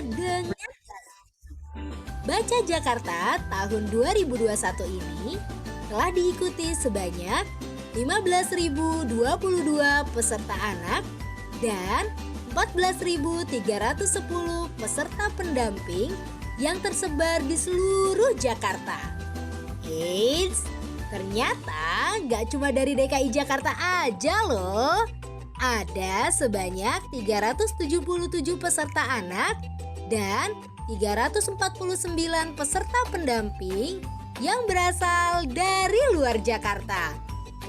dengan Baca Jakarta tahun 2021 ini telah diikuti sebanyak 15.022 peserta anak dan 14.310 peserta pendamping yang tersebar di seluruh Jakarta. Eits, ternyata gak cuma dari DKI Jakarta aja loh. Ada sebanyak 377 peserta anak dan 349 peserta pendamping yang berasal dari luar Jakarta.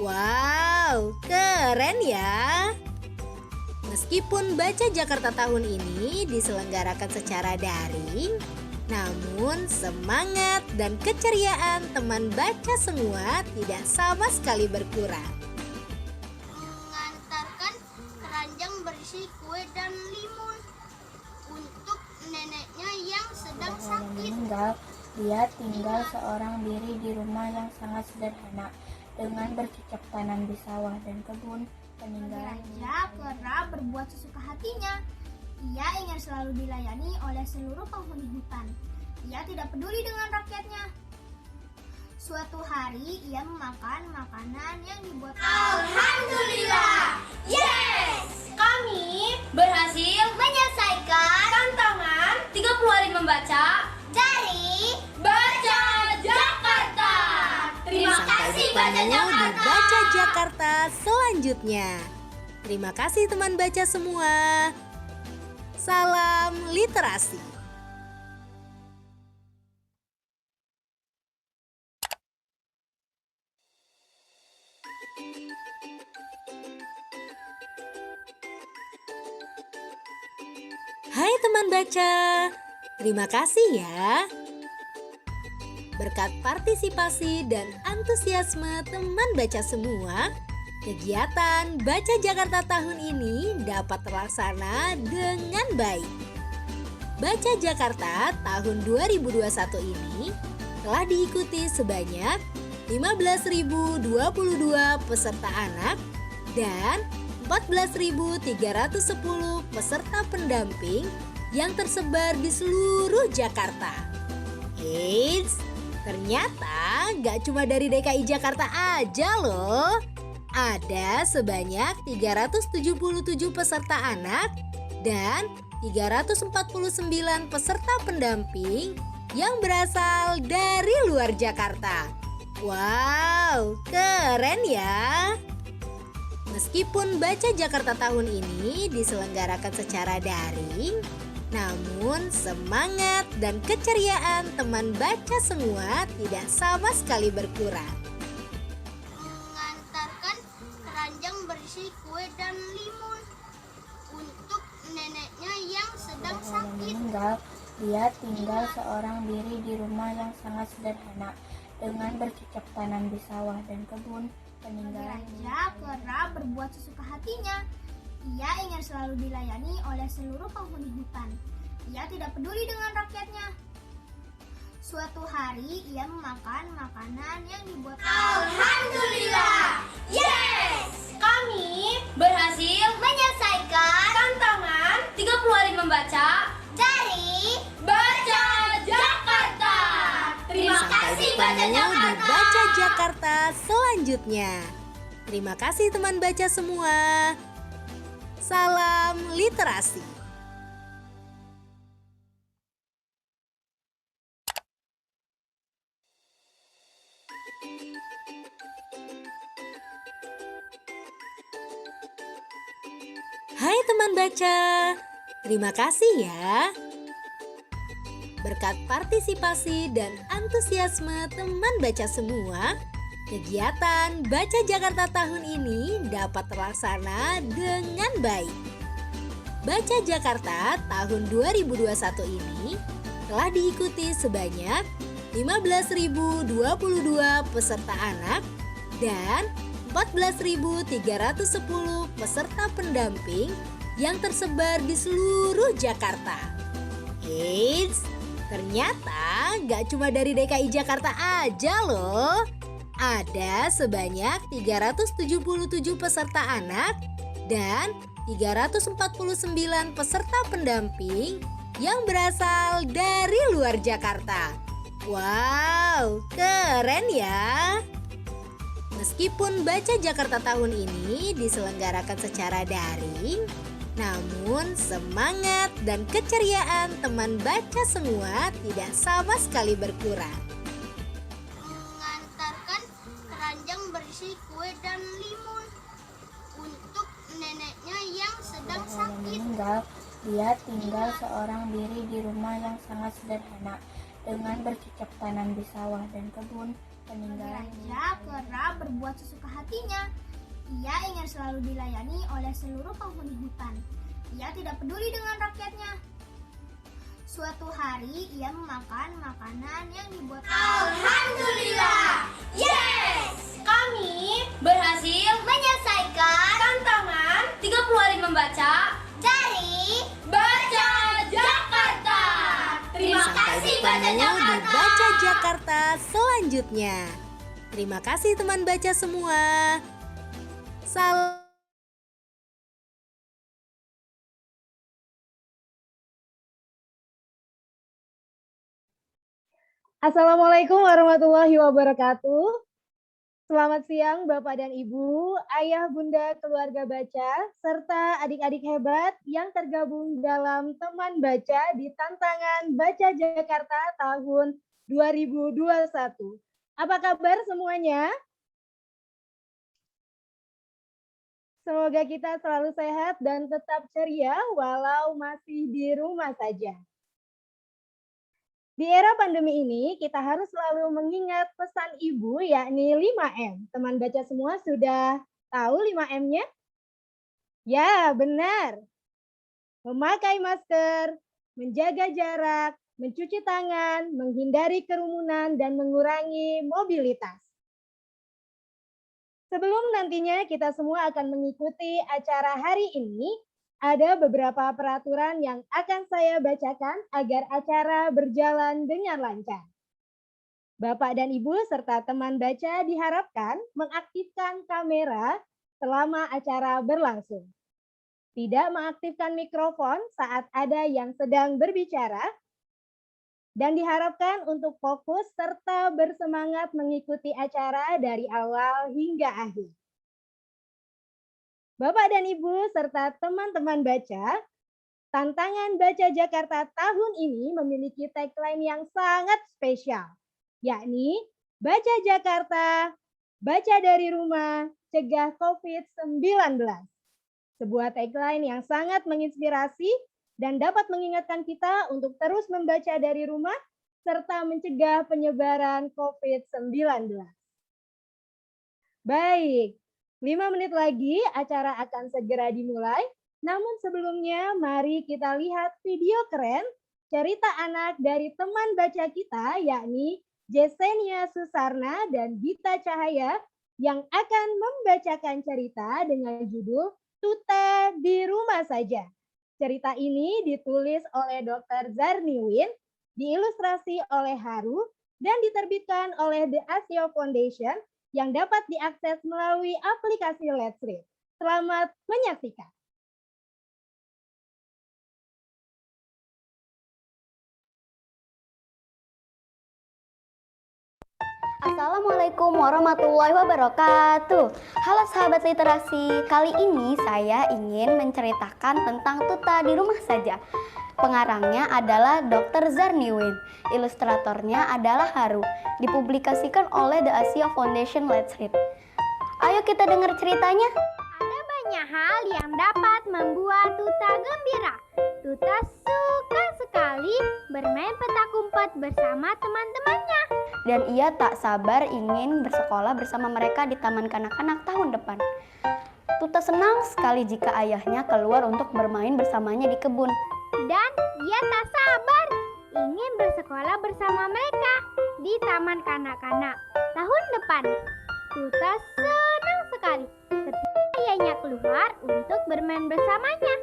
Wow, keren ya! Meskipun Baca Jakarta tahun ini diselenggarakan secara daring, namun semangat dan keceriaan teman baca semua tidak sama sekali berkurang. Mengantarkan keranjang berisi kue dan limun untuk neneknya yang sedang sakit. Meninggal, dia tinggal seorang diri di rumah yang sangat sederhana dengan bercocok tanam di sawah dan kebun. Peninggalan Raja kerap berbuat sesuka hatinya. Ia ingin selalu dilayani oleh seluruh penghuni hutan. Ia tidak peduli dengan rakyatnya. Suatu hari ia memakan makanan yang dibuat. Alhamdulillah, yes! Kami berhasil menyelesaikan tantangan 30 hari membaca Dari Baca Jakarta. Terima kasih Baca Sampai bertemu di Jakarta. Baca Jakarta selanjutnya. Terima kasih teman baca semua. Salam literasi. Hai teman baca, terima kasih ya. Berkat partisipasi dan antusiasme teman baca semua, kegiatan Baca Jakarta tahun ini dapat terlaksana dengan baik. Baca Jakarta tahun 2021 ini telah diikuti sebanyak 15.022 peserta anak dan 14.310 peserta pendamping yang tersebar di seluruh Jakarta. Eits, ternyata gak cuma dari DKI Jakarta aja loh. Ada sebanyak 377 peserta anak dan 349 peserta pendamping yang berasal dari luar Jakarta. Wow, keren ya! Meskipun Baca Jakarta tahun ini diselenggarakan secara daring, namun semangat dan keceriaan teman baca semua tidak sama sekali berkurang. mengantarkan keranjang berisi kue dan limun untuk neneknya yang sedang sakit. meninggal, dia tinggal seorang diri di rumah yang sangat sederhana dengan bercocok tanam di sawah dan kebun. Peninggalan Raja kerap berbuat sesuka hatinya. Ia ingin selalu dilayani oleh seluruh penghuni hutan. Ia tidak peduli dengan rakyatnya. Suatu hari ia memakan makanan yang dibuat. Alhamdulillah, yes! Kami berhasil menyelesaikan tantangan 30 hari membaca Dari Baca Jakarta. Terima Sampai kasih Baca bertemu di Jakarta. Baca Jakarta selanjutnya. Terima kasih teman baca semua. Salam literasi. Hai teman baca, terima kasih ya. Berkat partisipasi dan antusiasme teman baca semua, kegiatan Baca Jakarta tahun ini dapat terlaksana dengan baik. Baca Jakarta tahun 2021 ini telah diikuti sebanyak 15.022 peserta anak dan 14.310 peserta pendamping yang tersebar di seluruh Jakarta. Eits, ternyata gak cuma dari DKI Jakarta aja loh. Ada sebanyak 377 peserta anak dan 349 peserta pendamping yang berasal dari luar Jakarta. Wow, keren ya! Meskipun Baca Jakarta tahun ini diselenggarakan secara daring, namun semangat dan keceriaan teman baca semua tidak sama sekali berkurang. Mengantarkan keranjang berisi kue dan limun untuk neneknya yang sedang Setelah sakit. meninggal, dia tinggal seorang diri di rumah yang sangat sederhana dengan bercocok tanam di sawah dan kebun. Peninggalan Raja kerap berbuat sesuka hatinya. Ia ingin selalu dilayani oleh seluruh penghuni hutan. Ia tidak peduli dengan rakyatnya. Suatu hari ia memakan makanan yang dibuat. Alhamdulillah, yes! Kami berhasil menyelesaikan tantangan 30 hari membaca dari Baca Jakarta. Terima Sampai kasih Baca bertemu di Jakarta. Baca Jakarta selanjutnya. Terima kasih teman baca semua. Salam. Assalamualaikum warahmatullahi wabarakatuh. Selamat siang Bapak dan Ibu, Ayah Bunda keluarga baca, serta adik-adik hebat yang tergabung dalam teman baca di tantangan Baca Jakarta tahun 2021. Apa kabar semuanya? Semoga kita selalu sehat dan tetap ceria walau masih di rumah saja. Di era pandemi ini, kita harus selalu mengingat pesan ibu yakni 5M. Teman baca semua sudah tahu 5M-nya? Ya, benar. Memakai masker, menjaga jarak, mencuci tangan, menghindari kerumunan, dan mengurangi mobilitas. Sebelum nantinya kita semua akan mengikuti acara hari ini, ada beberapa peraturan yang akan saya bacakan agar acara berjalan dengan lancar. Bapak dan Ibu serta teman baca diharapkan mengaktifkan kamera selama acara berlangsung. Tidak mengaktifkan mikrofon saat ada yang sedang berbicara, dan diharapkan untuk fokus serta bersemangat mengikuti acara dari awal hingga akhir. Bapak dan Ibu serta teman-teman baca, tantangan Baca Jakarta tahun ini memiliki tagline yang sangat spesial, yakni Baca Jakarta, baca dari rumah, cegah COVID-19. Sebuah tagline yang sangat menginspirasi dan dapat mengingatkan kita untuk terus membaca dari rumah serta mencegah penyebaran COVID-19. Baik. 5 menit lagi acara akan segera dimulai. Namun sebelumnya mari kita lihat video keren cerita anak dari teman baca kita yakni Jesenia Susarna dan Gita Cahaya yang akan membacakan cerita dengan judul Tuta di Rumah Saja. Cerita ini ditulis oleh Dr. Zarniwin, diilustrasi oleh Haru, dan diterbitkan oleh The Asia Foundation yang dapat diakses melalui aplikasi Let's Read. Selamat menyaksikan. Assalamualaikum warahmatullahi wabarakatuh. Halo sahabat literasi, kali ini saya ingin menceritakan tentang Tuta di Rumah Saja. Pengarangnya adalah Dr. Zarniwin, ilustratornya adalah Haru, dipublikasikan oleh The Asia Foundation. Let's Read. Ayo kita dengar ceritanya. Ada banyak hal yang dapat membuat Tuta gembira. Tuta suka sekali bermain petak umpet bersama teman-temannya. Dan ia tak sabar ingin bersekolah bersama mereka di taman kanak-kanak tahun depan. Tuta senang sekali jika ayahnya keluar untuk bermain bersamanya di kebun. Dan ia tak sabar ingin bersekolah bersama mereka di taman kanak-kanak tahun depan. Tuta senang sekali ketika ayahnya keluar untuk bermain bersamanya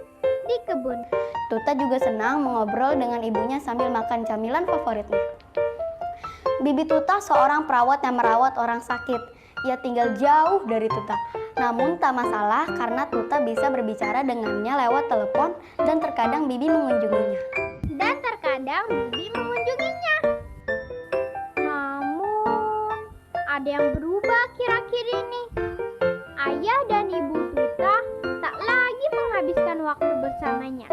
di kebun. Tuta juga senang mengobrol dengan ibunya sambil makan camilan favoritnya. Bibi Tuta seorang perawat yang merawat orang sakit. Ia tinggal jauh dari Tuta. Namun tak masalah karena Tuta bisa berbicara dengannya lewat telepon dan terkadang Bibi mengunjunginya. dan terkadang Bibi mengunjunginya. Namun, ada yang berubah akhir-akhir ini. Ayah dan Ibu Tuta tak lagi menghabiskan waktu bersamanya.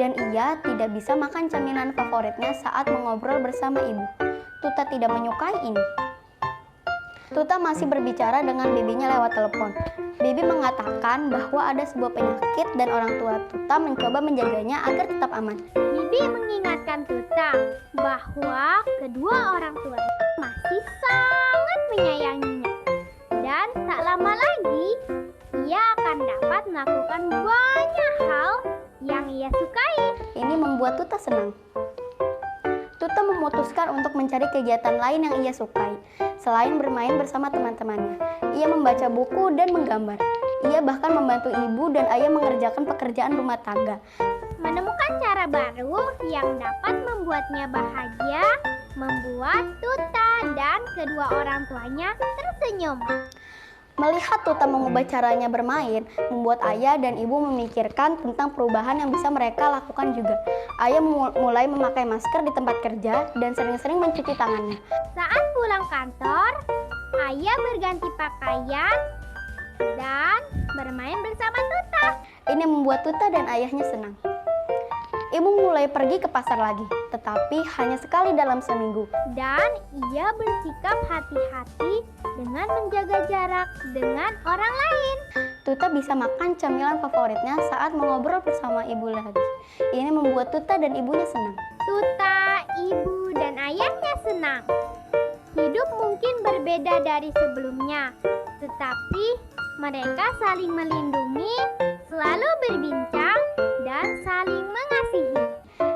Dan ia tidak bisa makan camilan favoritnya saat mengobrol bersama ibu. Tuta tidak menyukai ini. Tuta masih berbicara dengan bibinya lewat telepon. Bibi mengatakan bahwa ada sebuah penyakit dan orang tua Tuta mencoba menjaganya agar tetap aman. Bibi mengingatkan Tuta bahwa kedua orang tua masih sangat menyayanginya. Dan tak lama lagi, ia akan dapat melakukan banyak hal yang ia sukai. Ini membuat Tuta senang. Tuta memutuskan untuk mencari kegiatan lain yang ia sukai, selain bermain bersama teman-temannya. Ia membaca buku dan menggambar. Ia bahkan membantu ibu dan ayah mengerjakan pekerjaan rumah tangga. Menemukan cara baru yang dapat membuatnya bahagia, membuat Tuta dan kedua orang tuanya tersenyum. Melihat Tuta mengubah caranya bermain, membuat ayah dan ibu memikirkan tentang perubahan yang bisa mereka lakukan juga. Ayah mulai memakai masker di tempat kerja dan sering-sering mencuci tangannya. Saat pulang kantor, ayah berganti pakaian dan bermain bersama Tuta. Ini membuat Tuta dan ayahnya senang. Ibu mulai pergi ke pasar lagi, tetapi hanya sekali dalam seminggu. Dan ia bersikap hati-hati dengan menjaga jarak dengan orang lain. Tuta bisa makan camilan favoritnya saat mengobrol bersama ibu lagi. Ini membuat Tuta dan ibunya senang. Tuta, ibu, dan ayahnya senang. Hidup mungkin berbeda dari sebelumnya, tetapi mereka saling melindungi, selalu berbincang, dan saling mengasihi.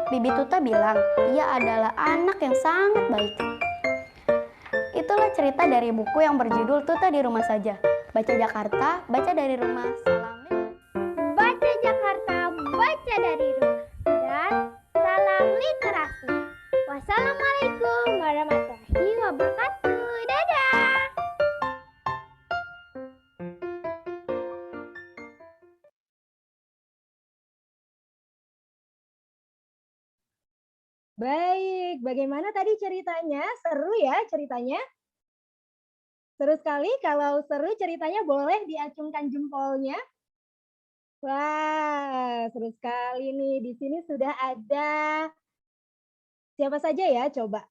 Bibi Tuta bilang, ia adalah anak yang sangat baik. Itulah cerita dari buku yang berjudul Tuta di Rumah Saja. Baca Jakarta, baca dari rumah. Salam. Baca Jakarta, baca dari rumah. Dan salam literasi. Wassalamualaikum warahmatullahi wabarakatuh. Dadah! Baik, bagaimana tadi ceritanya? Seru ya ceritanya? Seru sekali. Kalau seru ceritanya boleh diacungkan jempolnya. Wah, seru sekali nih. Di sini sudah ada siapa saja ya? Coba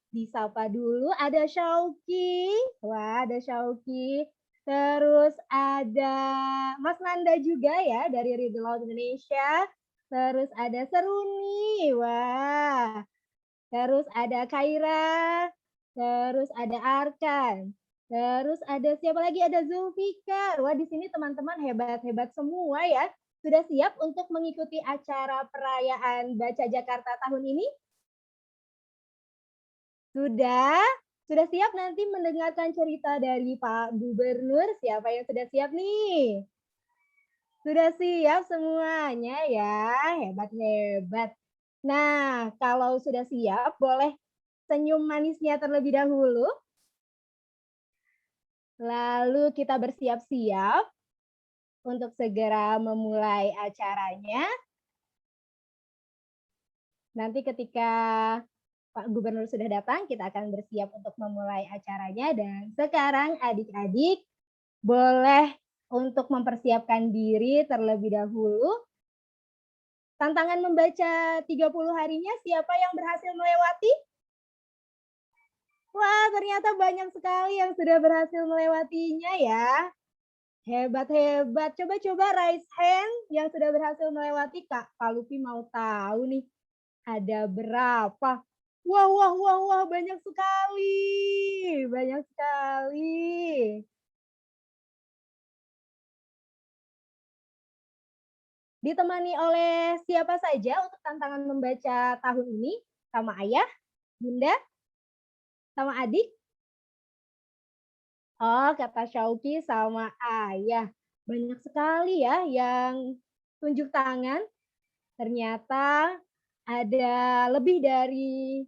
disapa dulu. Ada Syauki. Wah, ada Syauki. Terus ada Mas Nanda juga ya dari Read Aloud Indonesia. Terus ada Seruni, wah. Terus ada Kaira, terus ada Arkan, terus ada siapa lagi? Ada Zulfikar. Wah, di sini teman-teman hebat-hebat semua ya. Sudah siap untuk mengikuti acara perayaan Baca Jakarta tahun ini? Sudah? Sudah siap nanti mendengarkan cerita dari Pak Gubernur? Siapa yang sudah siap nih? Sudah siap semuanya ya, hebat-hebat. Nah, kalau sudah siap, boleh senyum manisnya terlebih dahulu. Lalu kita bersiap-siap untuk segera memulai acaranya. Nanti ketika Pak Gubernur sudah datang, kita akan bersiap untuk memulai acaranya. Dan sekarang adik-adik boleh untuk mempersiapkan diri terlebih dahulu. Tantangan membaca 30 harinya, siapa yang berhasil melewati? Wah, ternyata banyak sekali yang sudah berhasil melewatinya ya. Hebat-hebat. Coba-coba raise hand yang sudah berhasil melewati. Kak Lupi mau tahu nih, ada berapa? Wah, wah, wah, wah, banyak sekali. Banyak sekali. Ditemani oleh siapa saja untuk tantangan membaca tahun ini? Sama ayah, bunda, sama adik? Oh, kata Syauki sama ayah. Banyak sekali ya yang tunjuk tangan. Ternyata ada lebih dari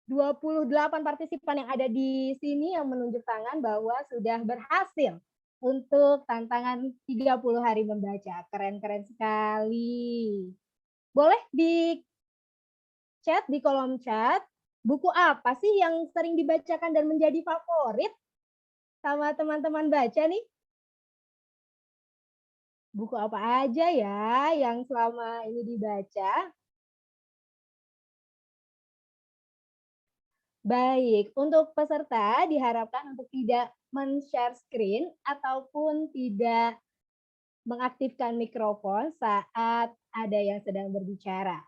28 partisipan yang ada di sini yang menunjuk tangan bahwa sudah berhasil untuk tantangan 30 hari membaca. Keren-keren sekali. Boleh di chat, di kolom chat, buku apa sih yang sering dibacakan dan menjadi favorit sama teman-teman baca nih? Buku apa aja ya yang selama ini dibaca? Baik, untuk peserta diharapkan untuk tidak men-share screen ataupun tidak mengaktifkan mikrofon saat ada yang sedang berbicara.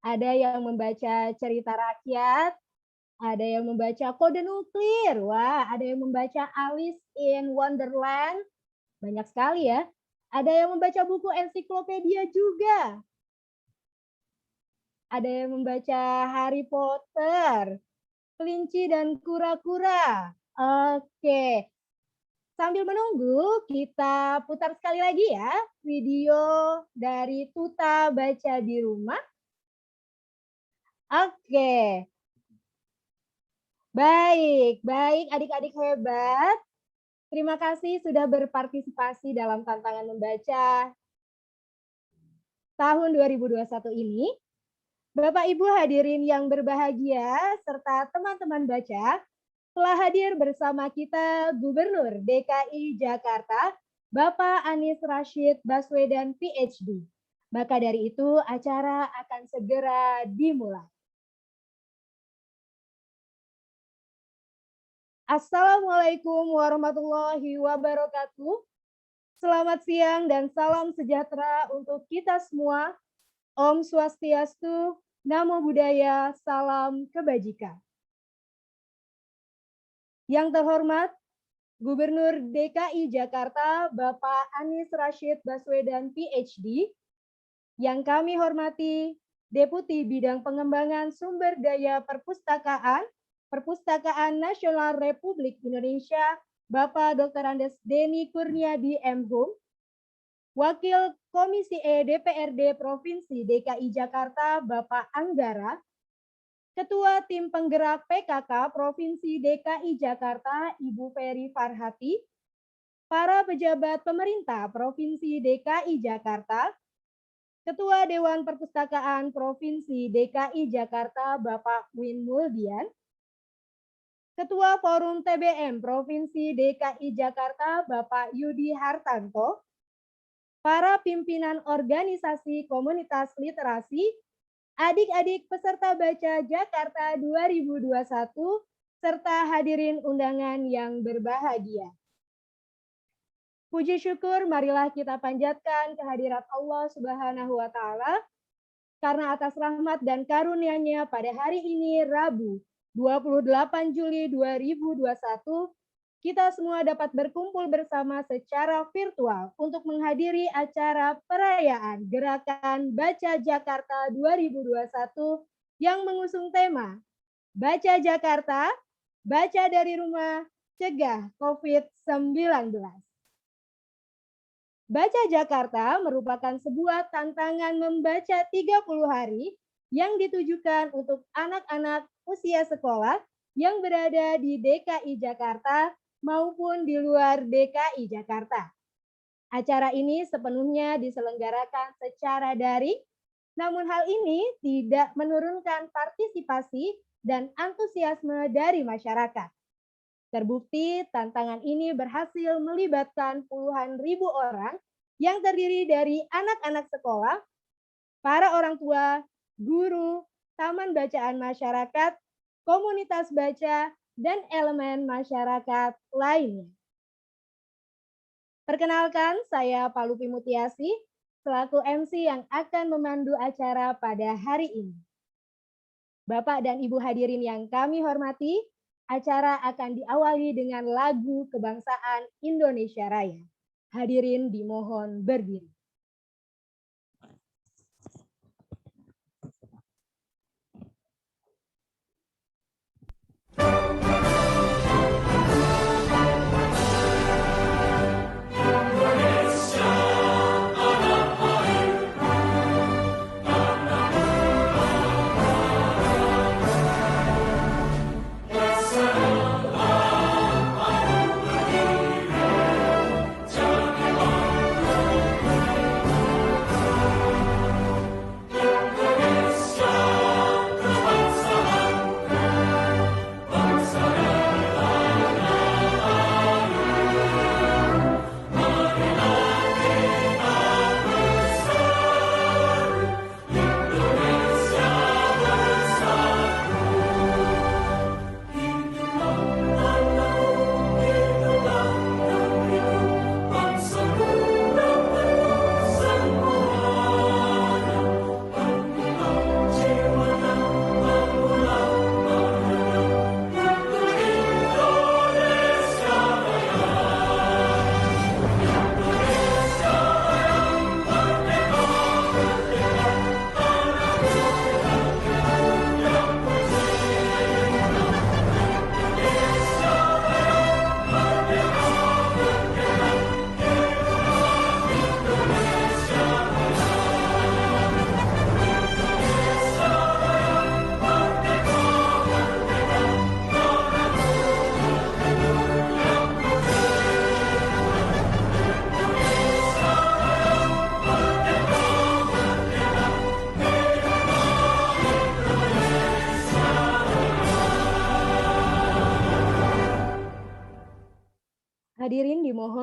Ada yang membaca cerita rakyat, ada yang membaca kode nuklir, wah, ada yang membaca Alice in Wonderland, banyak sekali ya. Ada yang membaca buku ensiklopedia juga. Ada yang membaca Harry Potter, kelinci dan kura-kura. Oke. Sambil menunggu, kita putar sekali lagi ya video dari Tuta Baca di Rumah. Oke. Baik adik-adik hebat. Terima kasih sudah berpartisipasi dalam tantangan membaca tahun 2021 ini. Bapak Ibu hadirin yang berbahagia serta teman-teman baca, telah hadir bersama kita Gubernur DKI Jakarta, Bapak Anies Rashid Baswedan PhD. Maka dari itu acara akan segera dimulai. Assalamualaikum warahmatullahi wabarakatuh. Selamat siang dan salam sejahtera untuk kita semua. Om Swastiastu, Namo Buddhaya, salam kebajikan. Yang terhormat, Gubernur DKI Jakarta, Bapak Anies Rashid Baswedan PhD, yang kami hormati, Deputi Bidang Pengembangan Sumber Daya Perpustakaan Nasional Republik Indonesia, Bapak Dr. Andes Denny Kurniadi M.Hum, Wakil Komisi E DPRD Provinsi DKI Jakarta, Bapak Anggara, Ketua Tim Penggerak PKK Provinsi DKI Jakarta, Ibu Ferry Farhati, para pejabat pemerintah Provinsi DKI Jakarta, Ketua Dewan Perpustakaan Provinsi DKI Jakarta, Bapak Win Muldian, Ketua Forum TBM Provinsi DKI Jakarta, Bapak Yudi Hartanto, para pimpinan organisasi komunitas literasi, adik-adik peserta baca Jakarta 2021, serta hadirin undangan yang berbahagia. Puji syukur marilah kita panjatkan kehadirat Allah Subhanahu wa Ta'ala, karena atas rahmat dan karunia-Nya pada hari ini Rabu 28 Juli 2021, kita semua dapat berkumpul bersama secara virtual untuk menghadiri acara perayaan Gerakan Baca Jakarta 2021 yang mengusung tema Baca Jakarta, Baca dari Rumah, Cegah COVID-19. Baca Jakarta merupakan sebuah tantangan membaca 30 hari yang ditujukan untuk anak-anak usia sekolah yang berada di DKI Jakarta maupun di luar DKI Jakarta. Acara ini sepenuhnya diselenggarakan secara daring, namun hal ini tidak menurunkan partisipasi dan antusiasme dari masyarakat. Terbukti tantangan ini berhasil melibatkan puluhan ribu orang yang terdiri dari anak-anak sekolah, para orang tua, guru, taman bacaan masyarakat, komunitas baca, dan elemen masyarakat lainnya. Perkenalkan, saya Palupi Mutiasi, selaku MC yang akan memandu acara pada hari ini. Bapak dan Ibu hadirin yang kami hormati, acara akan diawali dengan lagu kebangsaan Indonesia Raya. Hadirin dimohon berdiri. Jaya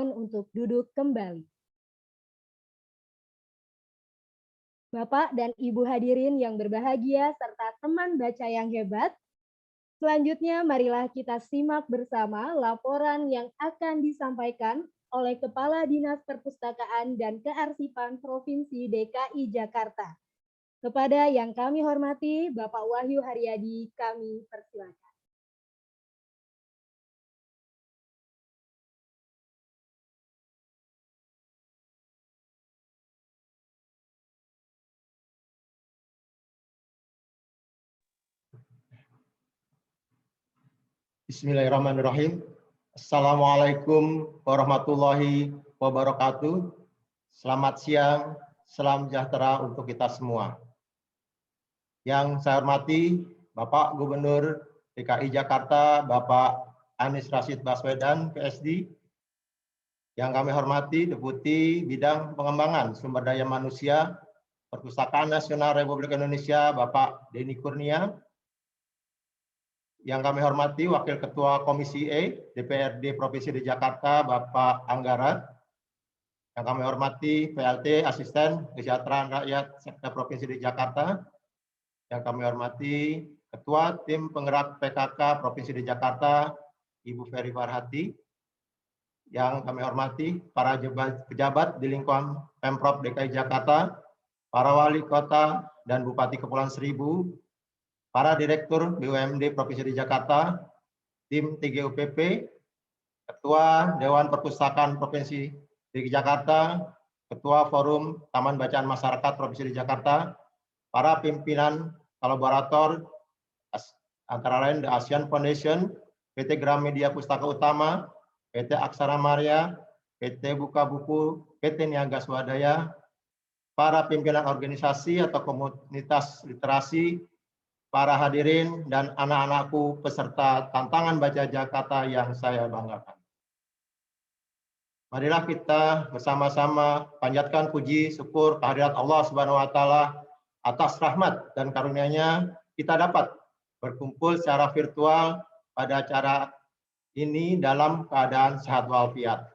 dimohon untuk duduk kembali. Bapak dan Ibu hadirin yang berbahagia serta teman baca yang hebat, selanjutnya marilah kita simak bersama laporan yang akan disampaikan oleh Kepala Dinas Perpustakaan dan Kearsipan Provinsi DKI Jakarta. Kepada yang kami hormati, Bapak Wahyu Haryadi, kami persilakan. Bismillahirrahmanirrahim. Assalamualaikum warahmatullahi wabarakatuh. Selamat siang, salam sejahtera untuk kita semua. Yang saya hormati Bapak Gubernur DKI Jakarta, Bapak Anies Rashid Baswedan, PSD. Yang kami hormati Deputi Bidang Pengembangan Sumber Daya Manusia Perpustakaan Nasional Republik Indonesia, Bapak Denny Kurnia. Yang kami hormati Wakil Ketua Komisi E DPRD Provinsi DKI Jakarta, Bapak Anggara. Yang kami hormati PLT Asisten Kesejahteraan Rakyat Sekda Provinsi DKI Jakarta. Yang kami hormati Ketua Tim Penggerak PKK Provinsi DKI Jakarta, Ibu Ferry Farhati. Yang kami hormati para pejabat di lingkungan Pemprov DKI Jakarta, para wali kota dan Bupati Kepulauan Seribu, para Direktur BUMD Provinsi DKI Jakarta, tim TGUPP, Ketua Dewan Perpustakaan Provinsi DKI Jakarta, Ketua Forum Taman Bacaan Masyarakat Provinsi DKI Jakarta, para pimpinan kolaborator antara lain The ASEAN Foundation, PT Gramedia Pustaka Utama, PT Aksara Maria, PT Buka Buku, PT Niaga Swadaya, para pimpinan organisasi atau komunitas literasi, para hadirin dan anak-anakku peserta tantangan baca Jakarta yang saya banggakan. Marilah kita bersama-sama panjatkan puji syukur kehadirat Allah Subhanahu wa taala atas rahmat dan karunia-Nya kita dapat berkumpul secara virtual pada acara ini dalam keadaan sehat walafiat.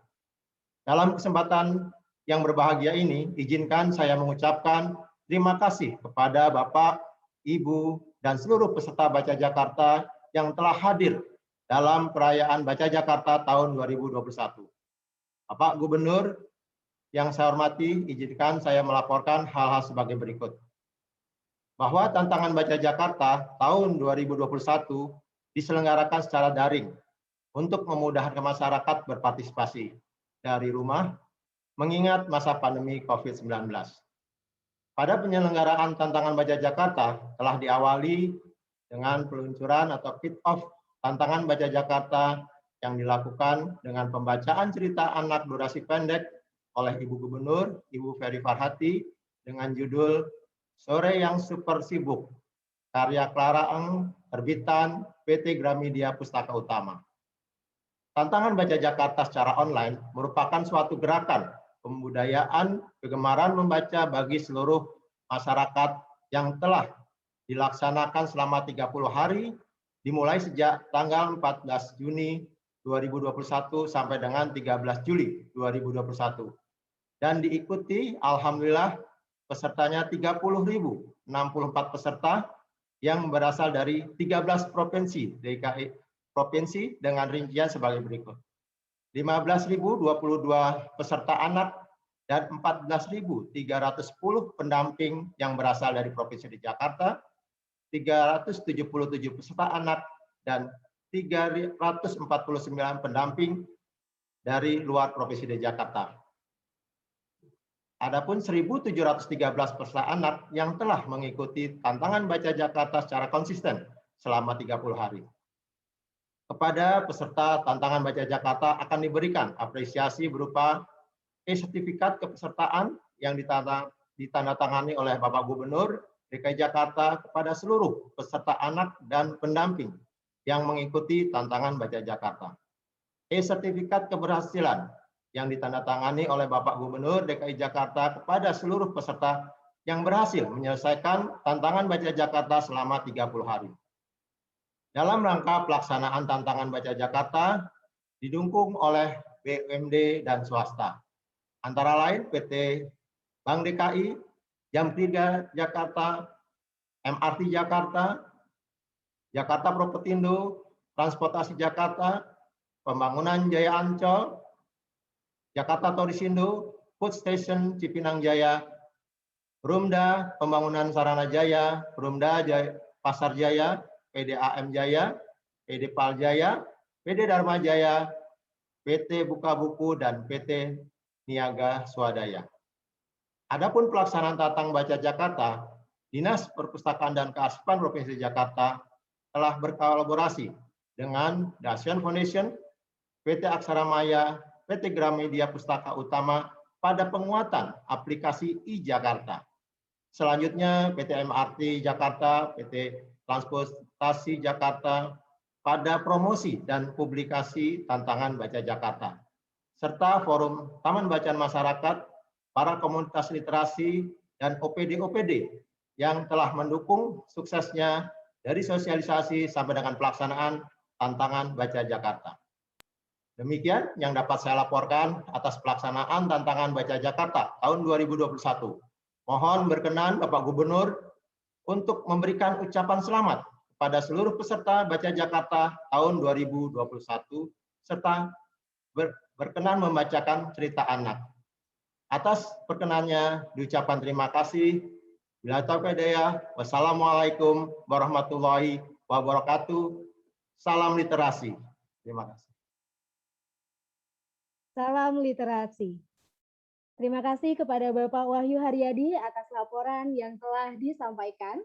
Dalam kesempatan yang berbahagia ini, izinkan saya mengucapkan terima kasih kepada Bapak, Ibu, dan seluruh peserta Baca Jakarta yang telah hadir dalam perayaan Baca Jakarta tahun 2021. Bapak Gubernur yang saya hormati, izinkan saya melaporkan hal-hal sebagai berikut. Bahwa tantangan Baca Jakarta tahun 2021 diselenggarakan secara daring untuk memudahkan masyarakat berpartisipasi dari rumah, mengingat masa pandemi COVID-19. Pada penyelenggaraan tantangan Baca Jakarta telah diawali dengan peluncuran atau kick-off tantangan Baca Jakarta yang dilakukan dengan pembacaan cerita anak durasi pendek oleh Ibu Gubernur, Ibu Ferry Farhati dengan judul Sore yang Super Sibuk, karya Clara Eng, terbitan PT Gramedia Pustaka Utama. Tantangan Baca Jakarta secara online merupakan suatu gerakan pembudayaan kegemaran membaca bagi seluruh masyarakat yang telah dilaksanakan selama 30 hari dimulai sejak tanggal 14 Juni 2021 sampai dengan 13 Juli 2021 dan diikuti alhamdulillah pesertanya 30.064 peserta yang berasal dari 13 provinsi DKI provinsi dengan rincian sebagai berikut. 15.022 peserta anak dan 14.310 pendamping yang berasal dari Provinsi DKI Jakarta, 377 peserta anak dan 349 pendamping dari luar Provinsi DKI Jakarta. Adapun 1.713 peserta anak yang telah mengikuti tantangan Baca Jakarta secara konsisten selama 30 hari. Kepada peserta tantangan Baca Jakarta akan diberikan apresiasi berupa sertifikat kepesertaan yang ditandatangani oleh Bapak Gubernur DKI Jakarta kepada seluruh peserta anak dan pendamping yang mengikuti tantangan Baca Jakarta. Sertifikat keberhasilan yang ditandatangani oleh Bapak Gubernur DKI Jakarta kepada seluruh peserta yang berhasil menyelesaikan tantangan Baca Jakarta selama 30 hari. Dalam rangka pelaksanaan tantangan Baca Jakarta, didukung oleh BUMD, dan swasta. Antara lain PT Bank DKI, Jam 3 Jakarta, MRT Jakarta, Jakarta Propertindo, Transportasi Jakarta, Pembangunan Jaya Ancol, Jakarta Torisindo, Food Station Cipinang Jaya, Perumda Pembangunan Sarana Jaya, Perumda Pasar Jaya, PDAM Jaya, PD Pal Jaya, PD Dharma Jaya, PT Buka Buku, dan PT Niaga Swadaya. Adapun pelaksanaan Tatang Baca Jakarta, Dinas Perpustakaan dan Kearsipan Provinsi Jakarta telah berkolaborasi dengan Dasion Foundation, PT Aksara Maya, PT Gramedia Pustaka Utama pada penguatan aplikasi e-Jakarta. Selanjutnya PT MRT Jakarta, PT Transportasi Jakarta pada promosi dan publikasi Tantangan Baca Jakarta, serta forum Taman Bacaan Masyarakat, para komunitas literasi, dan OPD-OPD yang telah mendukung suksesnya dari sosialisasi sampai dengan pelaksanaan Tantangan Baca Jakarta. Demikian yang dapat saya laporkan atas pelaksanaan Tantangan Baca Jakarta tahun 2021. Mohon berkenan Bapak Gubernur untuk memberikan ucapan selamat kepada seluruh peserta Baca Jakarta tahun 2021 serta berkenan membacakan cerita anak. Atas perkenannya diucapkan terima kasih. Bila taufiq hidayah, wassalamualaikum warahmatullahi wabarakatuh. Salam literasi. Terima kasih. Salam literasi. Terima kasih kepada Bapak Wahyu Haryadi atas laporan yang telah disampaikan.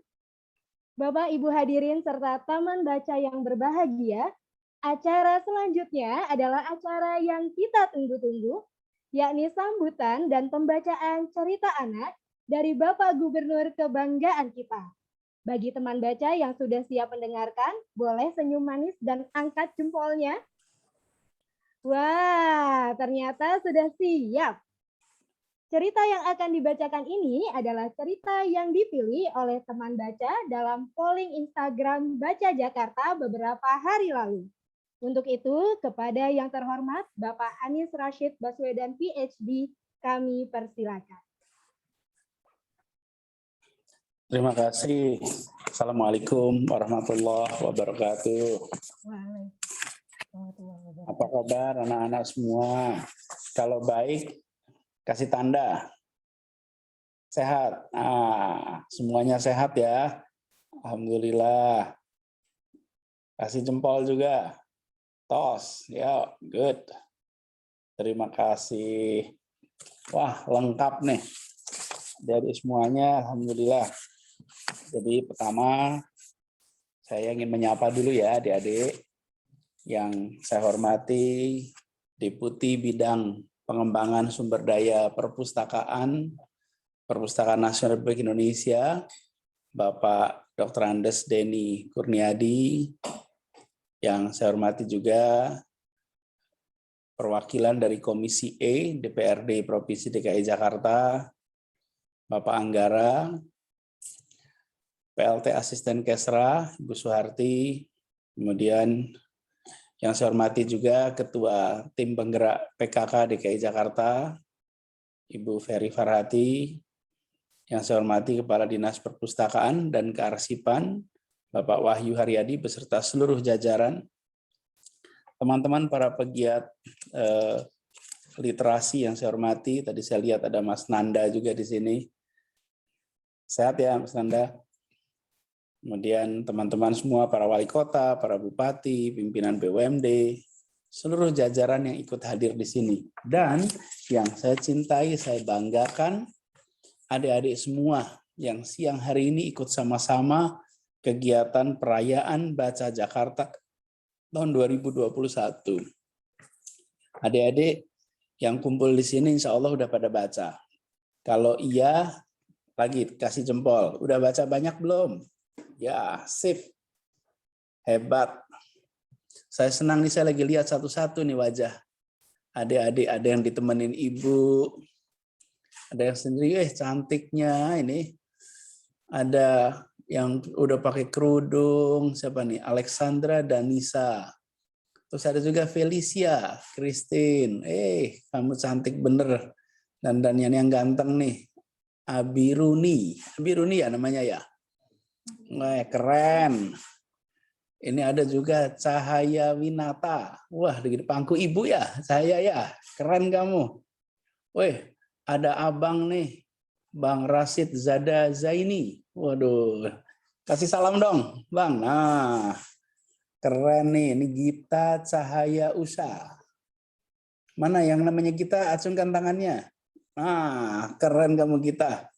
Bapak, Ibu hadirin serta taman baca yang berbahagia, acara selanjutnya adalah acara yang kita tunggu-tunggu, yakni sambutan dan pembacaan cerita anak dari Bapak Gubernur kebanggaan kita. Bagi teman baca yang sudah siap mendengarkan, boleh senyum manis dan angkat jempolnya. Wah, ternyata sudah siap. Cerita yang akan dibacakan ini adalah cerita yang dipilih oleh teman baca dalam polling Instagram Baca Jakarta beberapa hari lalu. Untuk itu, kepada yang terhormat Bapak Anies Rashid Baswedan PhD, kami persilakan. Terima kasih. Assalamualaikum warahmatullahi wabarakatuh. Apa kabar anak-anak semua? Kalau baik, kasih tanda. Sehat. Semuanya sehat ya. Alhamdulillah. Kasih jempol juga. Tos, ya, good. Terima kasih. Wah, lengkap nih. Dari semuanya, alhamdulillah. Jadi pertama, saya ingin menyapa dulu ya adik-adik yang saya hormati, Deputi Bidang Pengembangan Sumber Daya Perpustakaan Nasional Republik Indonesia, Bapak Dr. Andes Denny Kurniadi. Yang saya hormati juga perwakilan dari Komisi E DPRD Provinsi DKI Jakarta, Bapak Anggara, PLT Asisten Kesra, Ibu Suharti, kemudian yang saya hormati juga Ketua Tim Penggerak PKK DKI Jakarta, Ibu Ferry Farhati, yang saya hormati Kepala Dinas Perpustakaan dan Kearsipan, Bapak Wahyu Haryadi beserta seluruh jajaran, teman-teman para pegiat literasi yang saya hormati. Tadi saya lihat ada Mas Nanda juga di sini. Sehat ya Mas Nanda. Kemudian teman-teman semua, para wali kota, para bupati, pimpinan BUMD, seluruh jajaran yang ikut hadir di sini. Dan yang saya cintai, saya banggakan, adik-adik semua yang siang hari ini ikut sama-sama kegiatan perayaan Baca Jakarta tahun 2021. Adik-adik yang kumpul di sini insya Allah udah pada baca. Kalau iya, lagi kasih jempol. Udah baca banyak belum? Ya, sip. Hebat. Saya senang nih, saya lagi lihat satu-satu nih wajah. Adik-adik, ada yang ditemenin ibu. Ada yang sendiri, cantiknya ini. Ada yang udah pakai kerudung, siapa nih? Alexandra Danisa. Terus ada juga Felicia, Christine. Kamu cantik bener. Dandannya yang ganteng nih. Abiruni. Abiruni ya namanya ya? Keren. Ini ada juga Cahaya Winata. Wah, di pangku ibu ya, Cahaya ya. Keren kamu. Wih, ada abang nih, Bang Rasid Zada Zaini. Waduh, kasih salam dong, Bang. Nah, keren nih. Ini Gita Cahaya Usa. Mana yang namanya Gita? Acungkan tangannya. Nah, keren kamu Gita.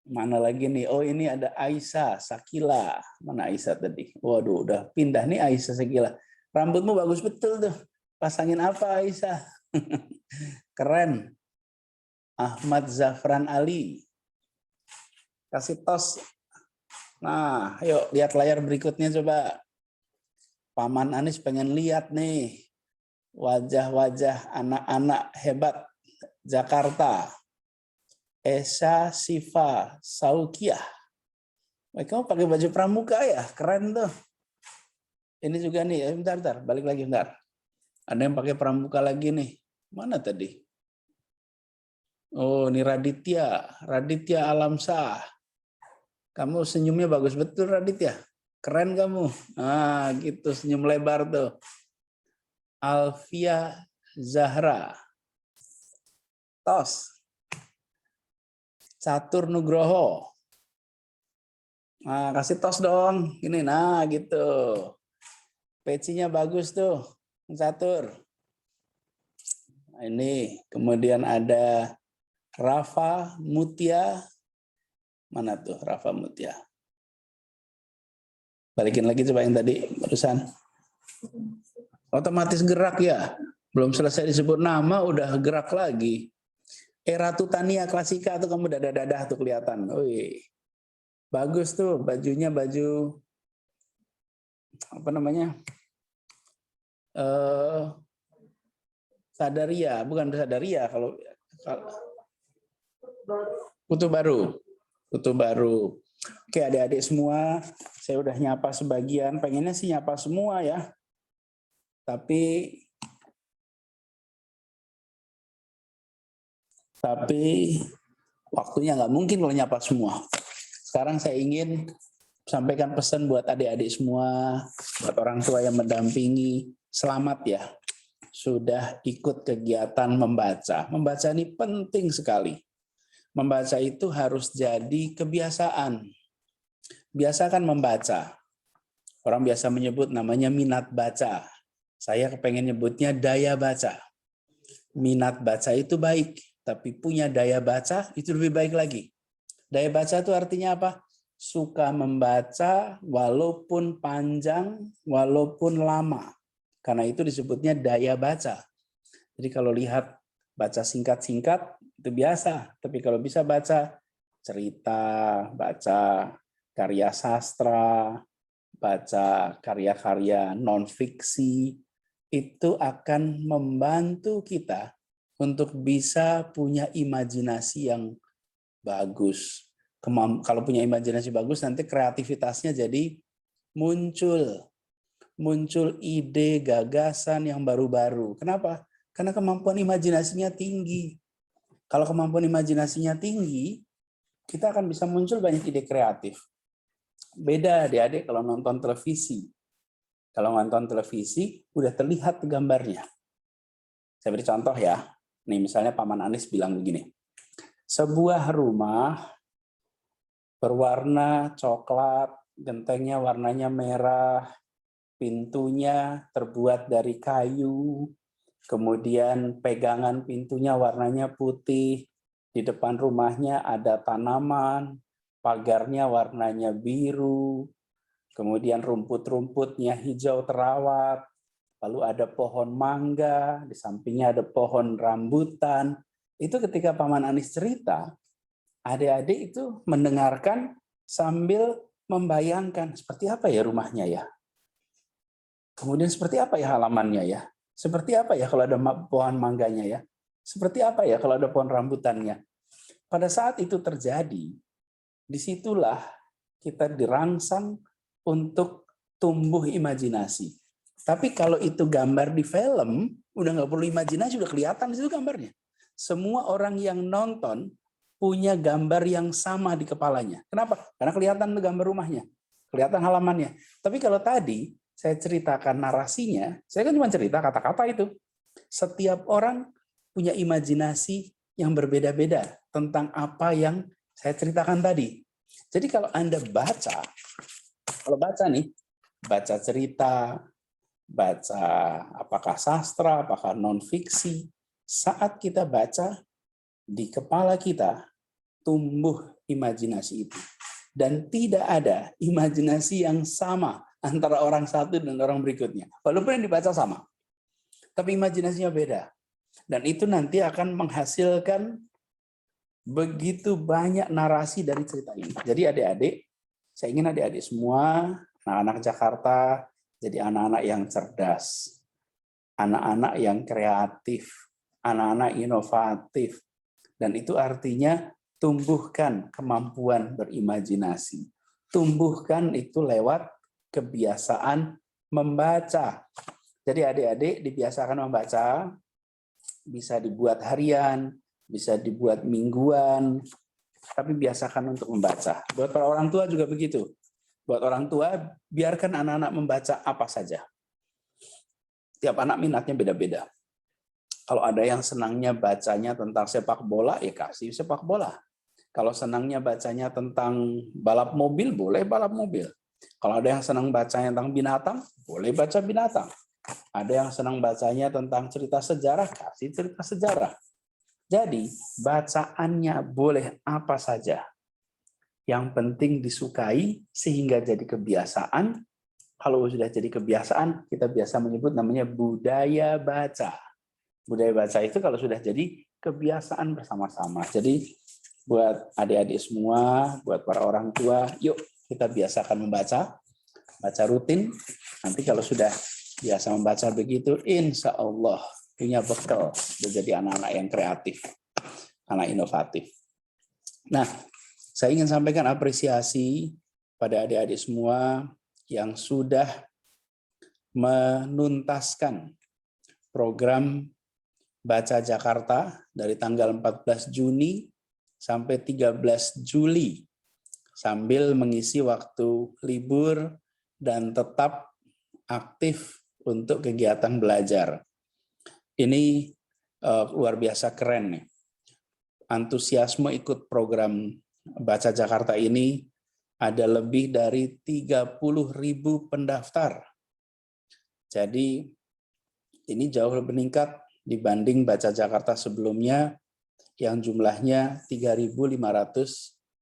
Mana lagi nih? Oh, ini ada Aisyah Sakila. Mana Aisyah tadi? Waduh, udah pindah nih Aisyah Sakila. Rambutmu bagus betul tuh. Pasangin apa Aisyah? Keren. Ahmad Zafran Ali. Kasih tos. Nah, ayo lihat layar berikutnya coba. Paman Anies pengen lihat nih wajah-wajah anak-anak hebat Jakarta. Esa Siva Saukiah. Kamu pakai baju pramuka ya? Keren tuh. Ini juga nih, bentar, balik lagi bentar. Ada yang pakai pramuka lagi nih. Mana tadi? Oh, ini Raditya Alamsah. Kamu senyumnya bagus betul Raditya. Keren kamu. Ah, gitu senyum lebar tuh. Alfia Zahra. Tos. Catur Nugroho. Nah, kasih tos dong. Ini, nah gitu. Pecinya bagus tuh, Catur. Nah, ini, kemudian ada Rafa Mutia. Mana tuh Rafa Mutia? Balikin lagi coba yang tadi, barusan. Otomatis gerak ya. Belum selesai disebut nama, udah gerak lagi. Ratu Tania Klasika tuh kamu dadah-dadah tuh kelihatan. Wih. Bagus tuh bajunya, baju apa namanya? Sadaria, bukan Sadaria kalau Kutu Baru. Kutu Baru. Oke, adik-adik semua, saya udah nyapa sebagian, pengennya sih nyapa semua ya. Tapi waktunya nggak mungkin kalau nyapa semua. Sekarang saya ingin sampaikan pesan buat adik-adik semua, buat orang tua yang mendampingi, selamat ya. Sudah ikut kegiatan membaca. Membaca ini penting sekali. Membaca itu harus jadi kebiasaan. Biasakan membaca. Orang biasa menyebut namanya minat baca. Saya kepengen nyebutnya daya baca. Minat baca itu baik. Tapi punya daya baca itu lebih baik lagi. Daya baca itu artinya apa? Suka membaca walaupun panjang, walaupun lama. Karena itu disebutnya daya baca. Jadi kalau lihat baca singkat-singkat itu biasa. Tapi kalau bisa baca cerita, baca karya sastra, baca karya-karya non-fiksi, itu akan membantu kita untuk bisa punya imajinasi yang bagus. Kalau punya imajinasi bagus, nanti kreativitasnya jadi muncul. Muncul ide, gagasan yang baru-baru. Kenapa? Karena kemampuan imajinasinya tinggi. Kalau kemampuan imajinasinya tinggi, kita akan bisa muncul banyak ide kreatif. Beda adik-adik kalau nonton televisi. Kalau nonton televisi, udah terlihat gambarnya. Saya beri contoh ya. Nih misalnya Paman Anies bilang begini, sebuah rumah berwarna coklat, gentengnya warnanya merah, pintunya terbuat dari kayu, kemudian pegangan pintunya warnanya putih, di depan rumahnya ada tanaman, pagarnya warnanya biru, kemudian rumput-rumputnya hijau terawat, lalu ada pohon mangga, di sampingnya ada pohon rambutan. Itu ketika Paman Anies cerita, adik-adik itu mendengarkan sambil membayangkan seperti apa ya rumahnya ya. Kemudian seperti apa ya halamannya ya. Seperti apa ya kalau ada pohon mangganya ya. Seperti apa ya kalau ada pohon rambutannya. Pada saat itu terjadi, disitulah kita dirangsang untuk tumbuh imajinasi. Tapi kalau itu gambar di film, udah nggak perlu imajinasi, udah kelihatan di situ gambarnya. Semua orang yang nonton punya gambar yang sama di kepalanya. Kenapa? Karena kelihatan gambar rumahnya, kelihatan halamannya. Tapi kalau tadi saya ceritakan narasinya, saya kan cuma cerita kata-kata itu. Setiap orang punya imajinasi yang berbeda-beda tentang apa yang saya ceritakan tadi. Jadi kalau Anda baca, baca cerita, baca apakah sastra, apakah non-fiksi, saat kita baca, di kepala kita tumbuh imajinasi itu. Dan tidak ada imajinasi yang sama antara orang satu dan orang berikutnya. Walaupun yang dibaca sama. Tapi imajinasinya beda. Dan itu nanti akan menghasilkan begitu banyak narasi dari cerita ini. Jadi adik-adik, saya ingin adik-adik semua, anak-anak Jakarta, jadi anak-anak yang cerdas, anak-anak yang kreatif, anak-anak inovatif. Dan itu artinya tumbuhkan kemampuan berimajinasi. Tumbuhkan itu lewat kebiasaan membaca. Jadi adik-adik dibiasakan membaca, bisa dibuat harian, bisa dibuat mingguan, tapi biasakan untuk membaca. Buat para orang tua juga begitu. Buat orang tua, biarkan anak-anak membaca apa saja. Tiap anak minatnya beda-beda. Kalau ada yang senangnya bacanya tentang sepak bola, ya kasih sepak bola. Kalau senangnya bacanya tentang balap mobil, boleh balap mobil. Kalau ada yang senang bacanya tentang binatang, boleh baca binatang. Ada yang senang bacanya tentang cerita sejarah, kasih cerita sejarah. Jadi, bacaannya boleh apa saja. Yang penting disukai sehingga jadi kebiasaan. Kalau sudah jadi kebiasaan, kita biasa menyebut namanya budaya baca. Budaya baca itu kalau sudah jadi kebiasaan bersama-sama. Jadi, buat adik-adik semua, buat para orang tua, yuk kita biasakan membaca. Baca rutin. Nanti kalau sudah biasa membaca begitu, insya Allah punya bekal menjadi anak-anak yang kreatif, anak inovatif. Nah, saya ingin sampaikan apresiasi pada adik-adik semua yang sudah menuntaskan program Baca Jakarta dari tanggal 14 Juni sampai 13 Juli sambil mengisi waktu libur dan tetap aktif untuk kegiatan belajar. Ini luar biasa keren nih. Antusiasme ikut program Baca Jakarta ini ada lebih dari 30.000 pendaftar. Jadi ini jauh lebih meningkat dibanding Baca Jakarta sebelumnya yang jumlahnya 3.500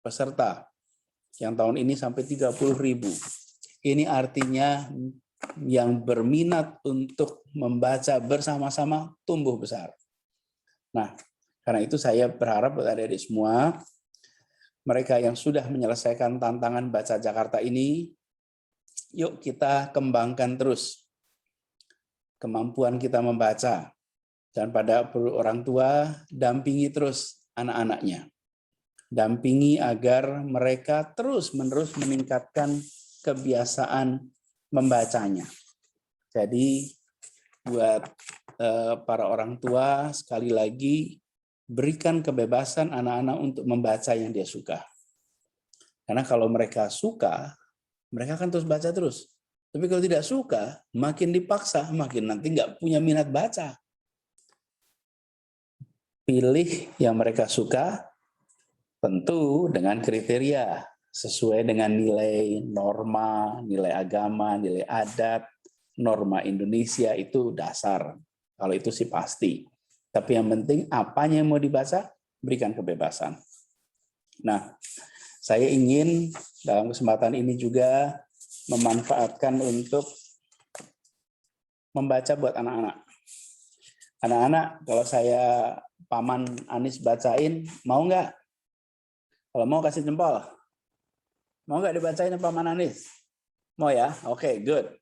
peserta. Yang tahun ini sampai 30.000. Ini artinya yang berminat untuk membaca bersama-sama tumbuh besar. Nah, karena itu saya berharap buat adik-adik semua, mereka yang sudah menyelesaikan tantangan Baca Jakarta ini, yuk kita kembangkan terus kemampuan kita membaca. Dan pada orang tua, dampingi terus anak-anaknya. Dampingi agar mereka terus-menerus meningkatkan kebiasaan membacanya. Jadi buat para orang tua, sekali lagi berikan kebebasan anak-anak untuk membaca yang dia suka. Karena kalau mereka suka, mereka akan terus baca terus. Tapi kalau tidak suka, makin dipaksa, makin nanti nggak punya minat baca. Pilih yang mereka suka, tentu dengan kriteria sesuai dengan nilai norma, nilai agama, nilai adat, norma Indonesia itu dasar. Kalau itu sih pasti. Tapi yang penting apanya yang mau dibaca, berikan kebebasan. Nah, saya ingin dalam kesempatan ini juga memanfaatkan untuk membaca buat anak-anak. Anak-anak, kalau saya Paman Anies bacain, mau nggak? Kalau mau kasih jempol. Mau nggak dibacain Paman Anies? Mau ya? Oke, good.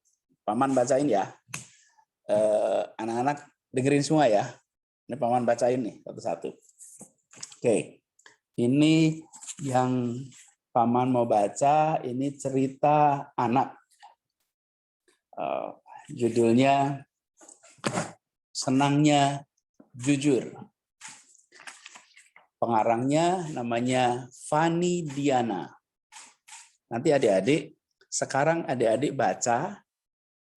Paman bacain ya. Anak-anak dengerin semua ya. Ini Paman bacain nih satu-satu. Oke. Ini yang Paman mau baca, ini cerita anak. Judulnya Senangnya Jujur. Pengarangnya namanya Fani Diana. Nanti adik-adik, sekarang adik-adik baca,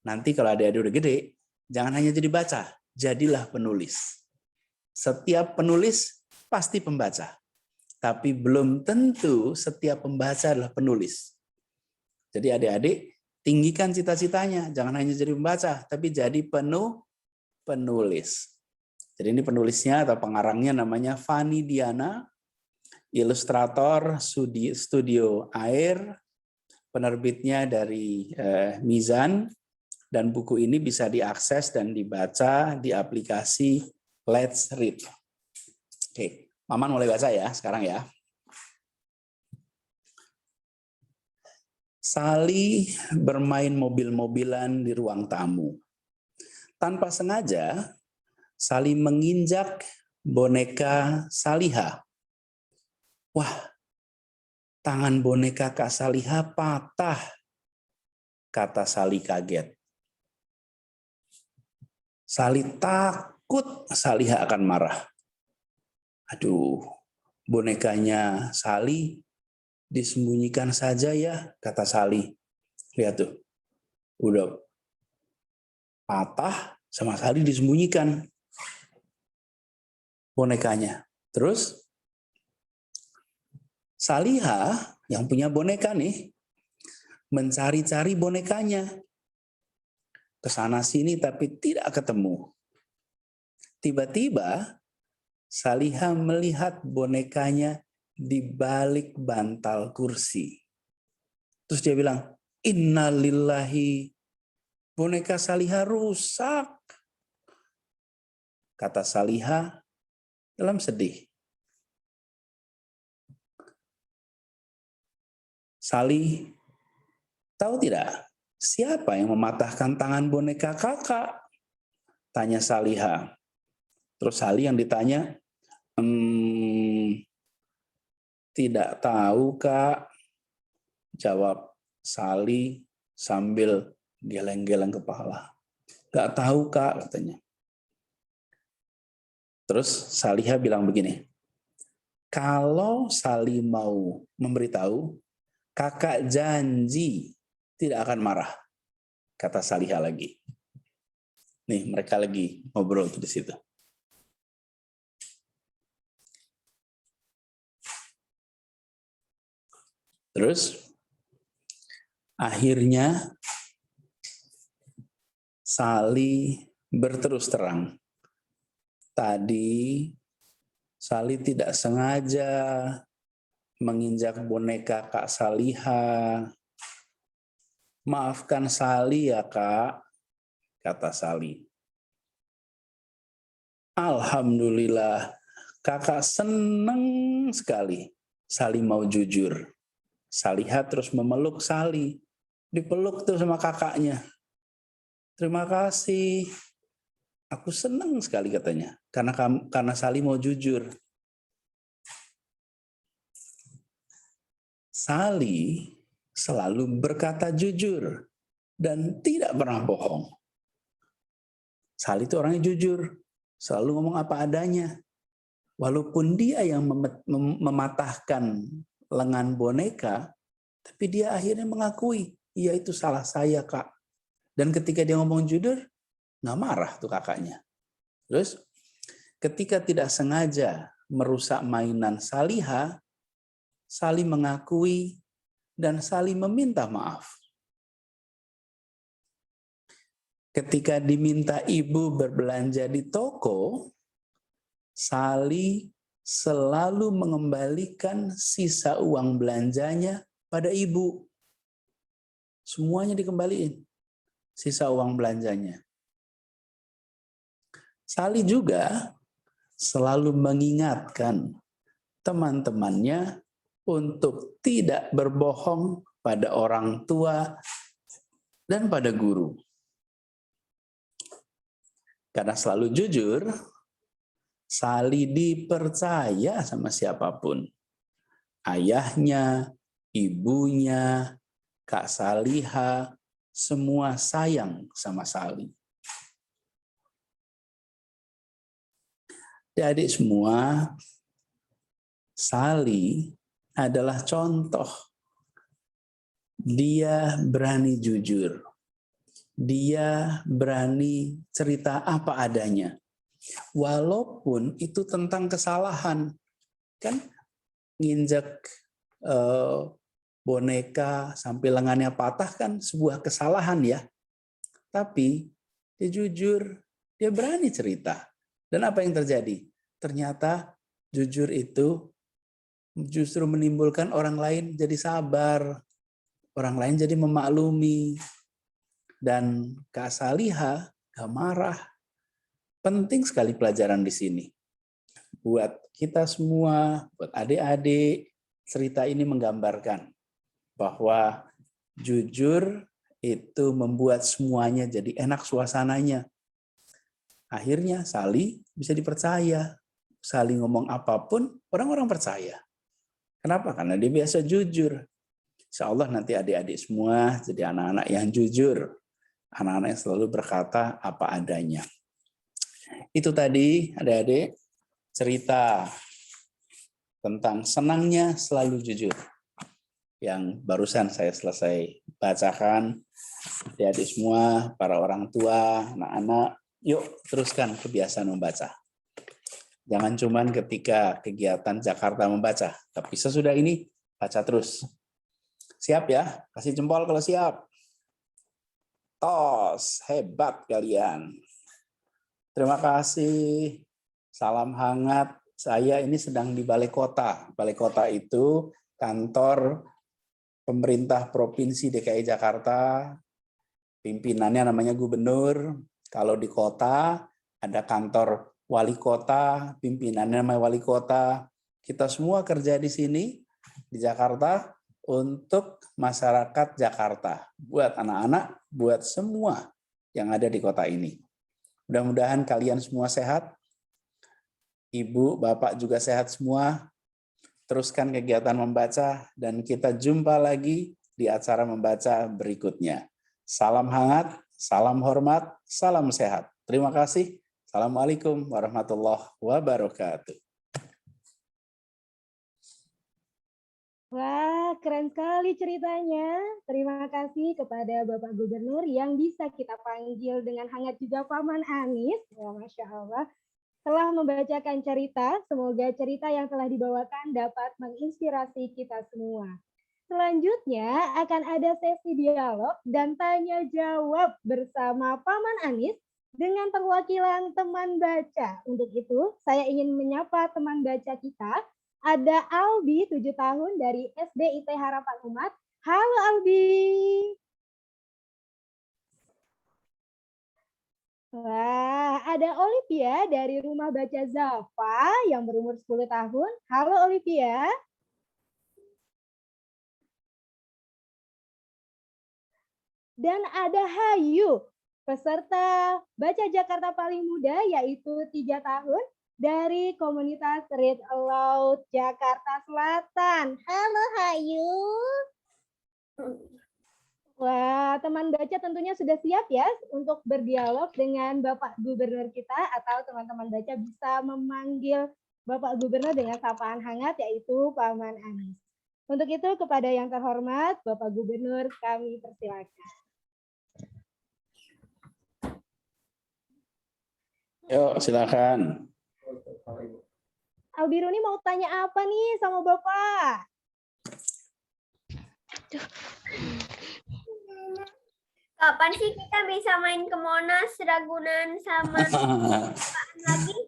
nanti kalau adik-adik udah gede, jangan hanya jadi baca, jadilah penulis. Setiap penulis pasti pembaca, tapi belum tentu setiap pembaca adalah penulis. Jadi adik-adik, tinggikan cita-citanya, jangan hanya jadi pembaca, tapi jadi penulis. Jadi ini penulisnya atau pengarangnya namanya Fani Diana, ilustrator Studio Air, penerbitnya dari Mizan, dan buku ini bisa diakses dan dibaca di aplikasi Let's Read. Oke, Maman mulai baca ya sekarang ya. Sally bermain mobil-mobilan di ruang tamu. Tanpa sengaja, Sally menginjak boneka Saliha. Wah, tangan boneka Kak Saliha patah, kata Sally kaget. Sally takut Saliha akan marah. Aduh, bonekanya Sally disembunyikan saja ya, kata Sally. Lihat tuh, udah patah sama Sally disembunyikan bonekanya. Terus Saliha yang punya boneka nih mencari-cari bonekanya. Kesana sini tapi tidak ketemu. Tiba-tiba Saliha melihat bonekanya di balik bantal kursi. Terus dia bilang, "Innalillahi, boneka Saliha rusak," kata Saliha dalam sedih. Sally, tahu tidak siapa yang mematahkan tangan boneka kakak? Tanya Saliha. Terus Sally yang ditanya, tidak tahu kak, jawab Sally sambil geleng-geleng kepala. Gak tahu kak, katanya. Terus Saliha bilang begini, kalau Sally mau memberitahu, kakak janji tidak akan marah, kata Saliha lagi. Nih mereka lagi ngobrol di situ. Terus akhirnya Sally berterus terang. Tadi Sally tidak sengaja menginjak boneka Kak Saliha. Maafkan Sally ya kak, kata Sally. Alhamdulillah, kakak senang sekali Sally mau jujur. Saliha terus memeluk Sally, dipeluk terus sama kakaknya. Terima kasih, aku senang sekali katanya, karena Sally mau jujur. Sally selalu berkata jujur dan tidak pernah bohong. Sally itu orangnya jujur, selalu ngomong apa adanya. Walaupun dia yang mematahkan lengan boneka, tapi dia akhirnya mengakui, iya itu salah saya kak. Dan ketika dia ngomong jujur, nggak marah tuh kakaknya. Terus ketika tidak sengaja merusak mainan Saliha, Sally mengakui dan Sally meminta maaf. Ketika diminta ibu berbelanja di toko, Sally selalu mengembalikan sisa uang belanjanya pada ibu. Semuanya dikembaliin, sisa uang belanjanya. Sally juga selalu mengingatkan teman-temannya untuk tidak berbohong pada orang tua dan pada guru. Karena selalu jujur, Sally dipercaya sama siapapun. Ayahnya, ibunya, Kak Saliha, semua sayang sama Sally. Adik-adik semua, Sally adalah contoh. Dia berani jujur. Dia berani cerita apa adanya. Walaupun itu tentang kesalahan. Kan nginjek boneka sampai lengannya patah kan sebuah kesalahan ya. Tapi dia jujur, dia berani cerita. Dan apa yang terjadi? Ternyata jujur itu justru menimbulkan orang lain jadi sabar. Orang lain jadi memaklumi. Dan Kak Saliha gak marah. Penting sekali pelajaran di sini. Buat kita semua, buat adik-adik, cerita ini menggambarkan bahwa jujur itu membuat semuanya jadi enak suasananya. Akhirnya Sally bisa dipercaya. Sally ngomong apapun, orang-orang percaya. Kenapa? Karena dia biasa jujur. Insya Allah nanti adik-adik semua jadi anak-anak yang jujur. Anak-anak yang selalu berkata apa adanya. Itu tadi adik-adik cerita tentang senangnya selalu jujur. Yang barusan saya selesai bacakan. Adik-adik semua, para orang tua, anak-anak, yuk teruskan kebiasaan membaca. Jangan cuman ketika kegiatan Jakarta membaca, tapi sesudah ini baca terus. Siap ya? Kasih jempol kalau siap. Tos, hebat kalian. Terima kasih. Salam hangat. Saya ini sedang di Balai Kota. Balai Kota itu kantor pemerintah Provinsi DKI Jakarta. Pimpinannya namanya gubernur. Kalau di kota ada kantor wali kota, pimpinannya namanya wali kota. Kita semua kerja di sini di Jakarta untuk masyarakat Jakarta, buat anak-anak, buat semua yang ada di kota ini. Mudah-mudahan kalian semua sehat, ibu, bapak juga sehat semua. Teruskan kegiatan membaca dan kita jumpa lagi di acara membaca berikutnya. Salam hangat, salam hormat, salam sehat. Terima kasih. Assalamualaikum warahmatullahi wabarakatuh. Wah, keren sekali ceritanya. Terima kasih kepada Bapak Gubernur yang bisa kita panggil dengan hangat juga Paman Anies. Ya, Masya Allah. Telah membacakan cerita, semoga cerita yang telah dibawakan dapat menginspirasi kita semua. Selanjutnya akan ada sesi dialog dan tanya jawab bersama Paman Anies dengan perwakilan teman baca. Untuk itu, saya ingin menyapa teman baca kita. Ada Albi, 7 tahun dari SD IT Harapan Umat. Halo Albi. Wah, ada Olivia dari Rumah Baca Zafa yang berumur 10 tahun. Halo Olivia. Dan ada Hayu, peserta Baca Jakarta paling muda yaitu 3 tahun. Dari komunitas Read Aloud Jakarta Selatan. Halo Hayu. Wah, teman baca tentunya sudah siap ya untuk berdialog dengan Bapak Gubernur kita, atau teman-teman baca bisa memanggil Bapak Gubernur dengan sapaan hangat yaitu Paman Anies. Untuk itu kepada yang terhormat Bapak Gubernur kami persilakan. Yuk, silakan. Albiruni mau tanya apa nih sama Bapak? Kapan sih kita bisa main ke Monas, Ragunan, sama lagi?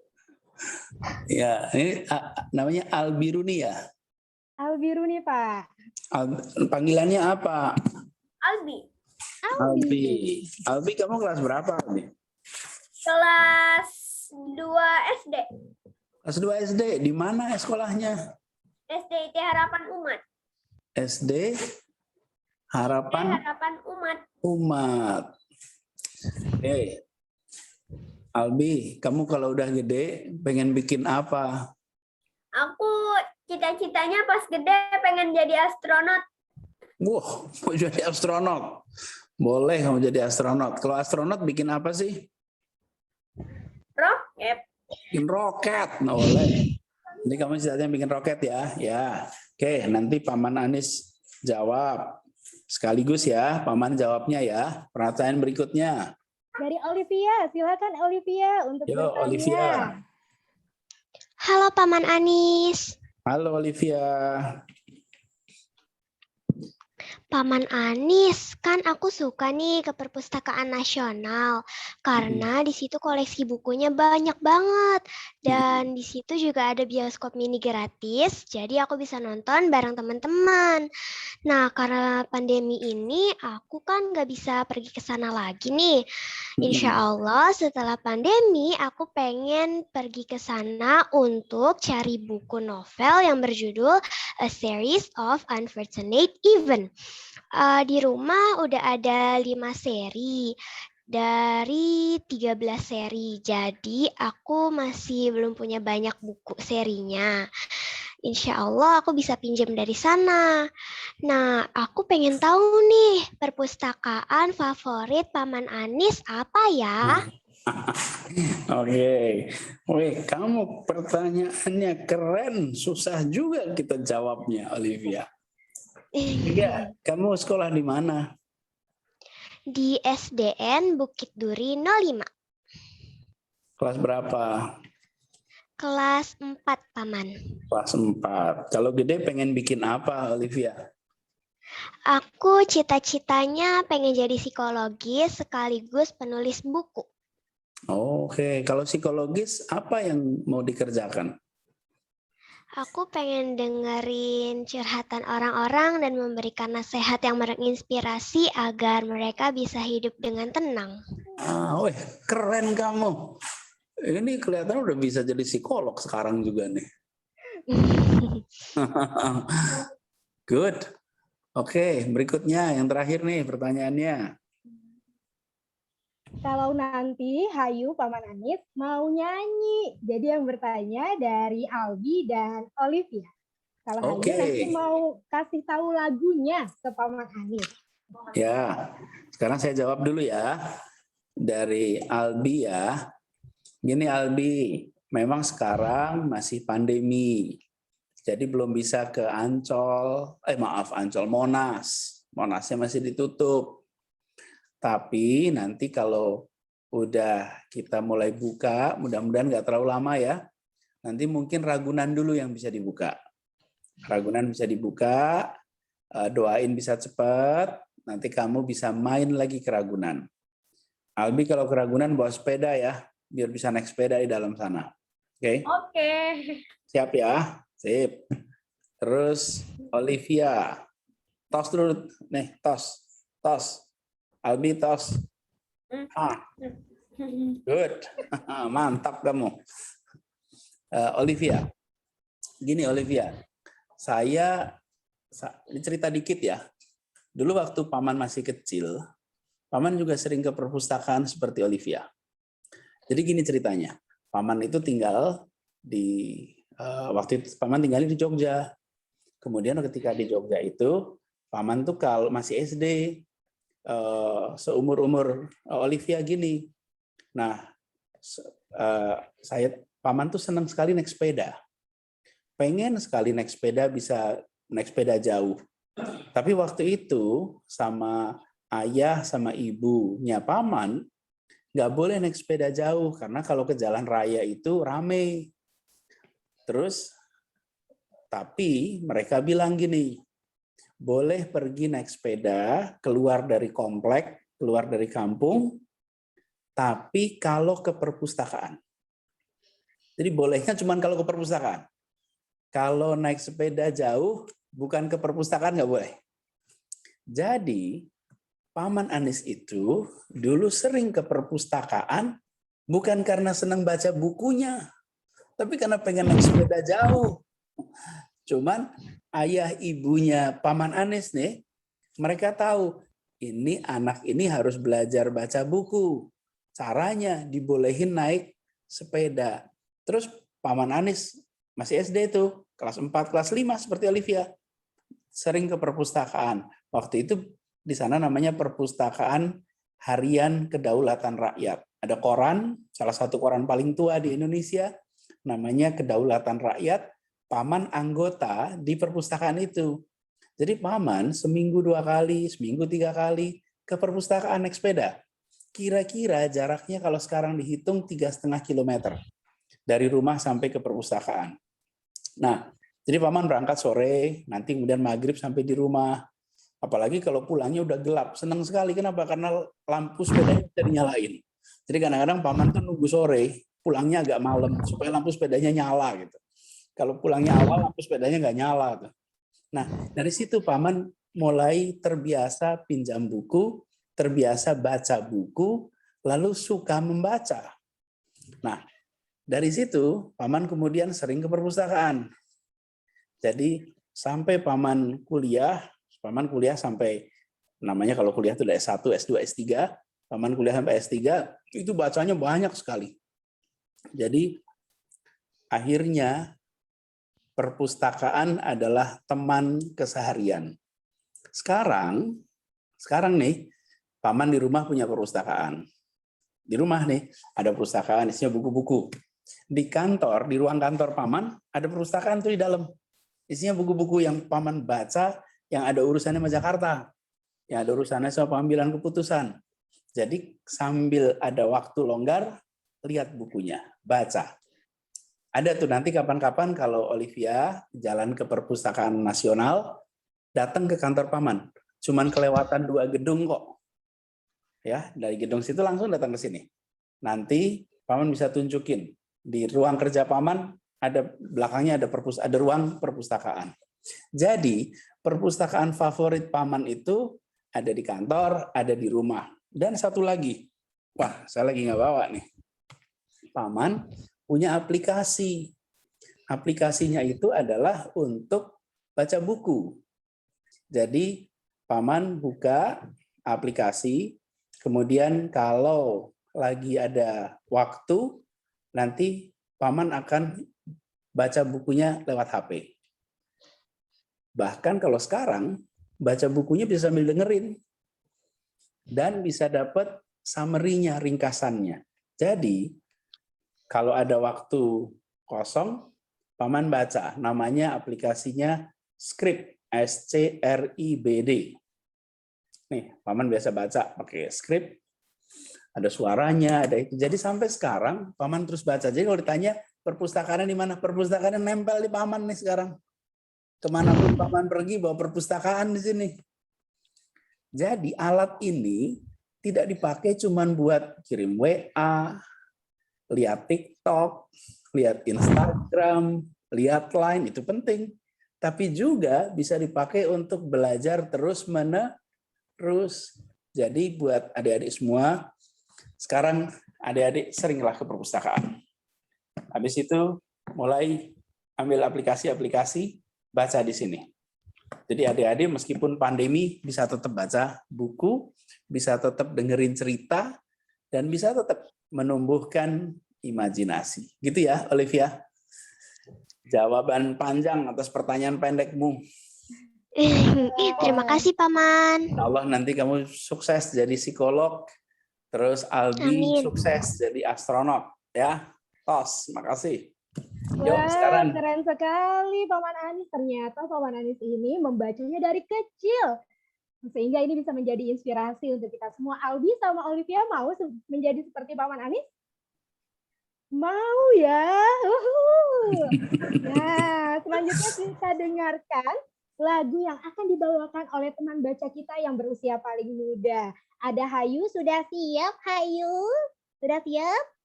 Ya, ini namanya Albiruni ya? Albiruni, Pak. Panggilannya apa? Albi. Albi. Albi, kamu kelas berapa, Albi? Kelas 2 SD. Kelas 2 SD. Di mana sekolahnya? SD IT Harapan Umat. SD Harapan Umat. Umat. Oke. Albi, kamu kalau udah gede pengen bikin apa? Aku cita-citanya pas gede pengen jadi astronot. Wah, mau jadi astronot. Boleh kamu jadi astronot. Kalau astronot bikin apa sih? Roket. Bikin roket. Nah, boleh. Ini kamu ceritanya bikin roket ya. Ya. Oke, nanti Paman Anis jawab. Sekaligus ya, Paman jawabnya ya. Pertanyaan berikutnya. Dari Olivia, silakan Olivia untuk Yo, bertanya. Olivia. Halo Paman Anis. Halo Olivia. Paman Anis, kan aku suka nih ke Perpustakaan Nasional karena di situ koleksi bukunya banyak banget dan di situ juga ada bioskop mini gratis, jadi aku bisa nonton bareng teman-teman. Nah, karena pandemi ini aku kan nggak bisa pergi ke sana lagi nih. Insya Allah setelah pandemi aku pengen pergi ke sana untuk cari buku novel yang berjudul A Series of Unfortunate Events. Di rumah udah ada 5 seri dari 13 seri. Jadi aku masih belum punya banyak buku serinya. Insya Allah aku bisa pinjam dari sana. Nah, aku pengen tahu nih, perpustakaan favorit Paman Anis apa ya? Oke. Wih, kamu pertanyaannya keren. Susah juga kita jawabnya, Olivia. Iya, kamu sekolah di mana? Di SDN Bukit Duri 05. Kelas berapa? Kelas 4, Paman. Kelas 4. Kalau gede pengen bikin apa, Olivia? Aku cita-citanya pengen jadi psikologis sekaligus penulis buku. Oke, kalau psikologis apa yang mau dikerjakan? Aku pengen dengerin curhatan orang-orang dan memberikan nasihat yang menginspirasi agar mereka bisa hidup dengan tenang. Wih, keren kamu. Ini kelihatan udah bisa jadi psikolog sekarang juga nih. Good. Oke, berikutnya yang terakhir nih pertanyaannya. Kalau nanti Hayu Paman Anis mau nyanyi, jadi yang bertanya dari Albi dan Olivia. Kalau Hayu nanti mau kasih tahu lagunya ke Paman Anis. Ya, sekarang saya jawab dulu ya. Dari Albi ya. Gini Albi, memang sekarang masih pandemi. Jadi belum bisa ke Ancol, Monas. Monasnya masih ditutup. Tapi nanti kalau udah kita mulai buka, mudah-mudahan nggak terlalu lama ya. Nanti mungkin Ragunan dulu yang bisa dibuka. Ragunan bisa dibuka, doain bisa cepat, nanti kamu bisa main lagi ke Ragunan. Albi kalau ke Ragunan bawa sepeda ya, biar bisa naik sepeda di dalam sana. Oke? Oke. Siap ya? Sip. Terus Olivia. Tos dulu. Nih, tos. Tos. Albi tos. Good. Mantap kamu. Olivia. Gini Olivia. Saya cerita dikit ya. Dulu waktu Paman masih kecil, Paman juga sering ke perpustakaan seperti Olivia. Jadi gini ceritanya. Paman itu tinggal waktu itu Paman tinggal di Jogja. Kemudian ketika di Jogja itu, Paman tuh kalau masih SD, seumur-umur Olivia gini. Nah, Paman tuh senang sekali naik sepeda. Pengen sekali naik sepeda, bisa naik sepeda jauh. Tapi waktu itu sama ayah sama ibunya Paman nggak boleh naik sepeda jauh karena kalau ke jalan raya itu rame. Terus, tapi mereka bilang gini, boleh pergi naik sepeda keluar dari komplek, keluar dari kampung, tapi kalau ke perpustakaan. Jadi bolehnya cuma kalau ke perpustakaan. Kalau naik sepeda jauh, bukan ke perpustakaan nggak boleh. Jadi Paman Anis itu dulu sering ke perpustakaan bukan karena senang baca bukunya, tapi karena pengen naik sepeda jauh. Cuman ayah ibunya Paman Anis nih, mereka tahu ini anak ini harus belajar baca buku. Caranya dibolehin naik sepeda. Terus Paman Anis masih SD tuh, kelas 4, kelas 5 seperti Olivia. Sering ke perpustakaan. Waktu itu di sana namanya Perpustakaan Harian Kedaulatan Rakyat. Ada koran, salah satu koran paling tua di Indonesia, namanya Kedaulatan Rakyat. Paman anggota di perpustakaan itu. Jadi paman seminggu 2 kali, seminggu 3 kali ke perpustakaan naik sepeda. Kira-kira jaraknya kalau sekarang dihitung 3,5 km dari rumah sampai ke perpustakaan. Nah, jadi paman berangkat sore, nanti kemudian maghrib sampai di rumah. Apalagi kalau pulangnya udah gelap, senang sekali. Kenapa? Karena lampu sepedanya bisa dinyalain. Jadi kadang-kadang paman tuh nunggu sore, pulangnya agak malam supaya lampu sepedanya nyala gitu. Kalau pulangnya awal, lampu sepedanya nggak nyala tuh. Nah, dari situ paman mulai terbiasa pinjam buku, terbiasa baca buku, lalu suka membaca. Nah, dari situ paman kemudian sering ke perpustakaan. Jadi sampai paman kuliah sampai, namanya kalau kuliah itu udah S1, S2, S3, paman kuliah sampai S3, itu bacanya banyak sekali. Jadi akhirnya perpustakaan adalah teman keseharian. Sekarang nih, paman di rumah punya perpustakaan. Di rumah nih, ada perpustakaan isinya buku-buku. Di kantor, di ruang kantor paman, ada perpustakaan tuh di dalam. Isinya buku-buku yang paman baca, yang ada urusannya sama Jakarta, yang ada urusannya sama pengambilan keputusan. Jadi sambil ada waktu longgar, lihat bukunya, baca. Ada tuh nanti kapan-kapan kalau Olivia jalan ke Perpustakaan Nasional, datang ke kantor paman. Cuman kelewatan 2 gedung kok. Ya, dari gedung situ langsung datang ke sini. Nanti paman bisa tunjukin di ruang kerja paman ada belakangnya ada ruang perpustakaan. Jadi, perpustakaan favorit paman itu ada di kantor, ada di rumah. Dan satu lagi. Wah, saya lagi nggak bawa nih. Paman punya aplikasi. Aplikasinya itu adalah untuk baca buku. Jadi paman buka aplikasi, kemudian kalau lagi ada waktu, nanti paman akan baca bukunya lewat HP. Bahkan kalau sekarang, baca bukunya bisa sambil dengerin. Dan bisa dapat summary-nya, ringkasannya. Jadi, kalau ada waktu kosong, paman baca. Namanya aplikasinya Scribd, SCRIBD. Nih, paman biasa baca pakai Scribd. Ada suaranya, ada itu. Jadi sampai sekarang paman terus baca. Jadi kalau ditanya perpustakaannya di mana? Perpustakaan nempel di paman nih sekarang. Kemanapun paman pergi bawa perpustakaan di sini. Jadi alat ini tidak dipakai cuma buat kirim WA, lihat TikTok, lihat Instagram, lihat Line, itu penting. Tapi juga bisa dipakai untuk belajar terus-menerus. Jadi buat adik-adik semua, sekarang adik-adik seringlah ke perpustakaan. Habis itu mulai ambil aplikasi-aplikasi, baca di sini. Jadi adik-adik meskipun pandemi bisa tetap baca buku, bisa tetap dengerin cerita, dan bisa tetap menumbuhkan imajinasi. Gitu ya, Olivia? Jawaban panjang atas pertanyaan pendekmu. Terima kasih, Paman. Allah nanti kamu sukses jadi psikolog, terus Albi Amin. sukses jadi astronot. Ya, tos, makasih. Yuk, Wah, sekarang. keren sekali Paman Anis. Ternyata Paman Anis ini membacanya dari kecil. Sehingga ini bisa menjadi inspirasi untuk kita semua. Albi sama Olivia mau menjadi seperti Paman Anis? Mau ya. Nah, selanjutnya kita dengarkan lagu yang akan dibawakan oleh teman baca kita yang berusia paling muda. Ada Hayu, sudah siap Hayu? Sudah siap?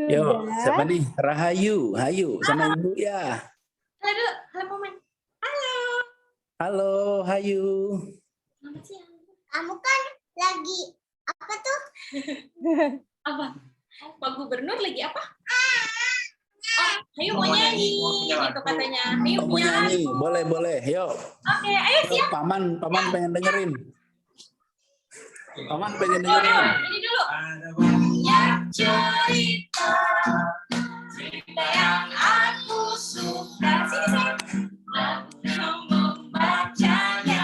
Yo, siapa nih? Rahayu, Hayu, sama Ibu ya. Halo Paman. Halo. Halo, Hayu. Selamat siang. Kamu kan lagi apa tuh? Apa? Pak Gubernur lagi apa? Ayo mau nyanyi, gitu katanya. Ayo Mau nyanyi, boleh. Yuk. Oke, ayo siap. Paman pengen dengerin. Paman pengen dengerin. Ini dulu. Ya cerita yang aku suka. Sini sayang. Aku membacanya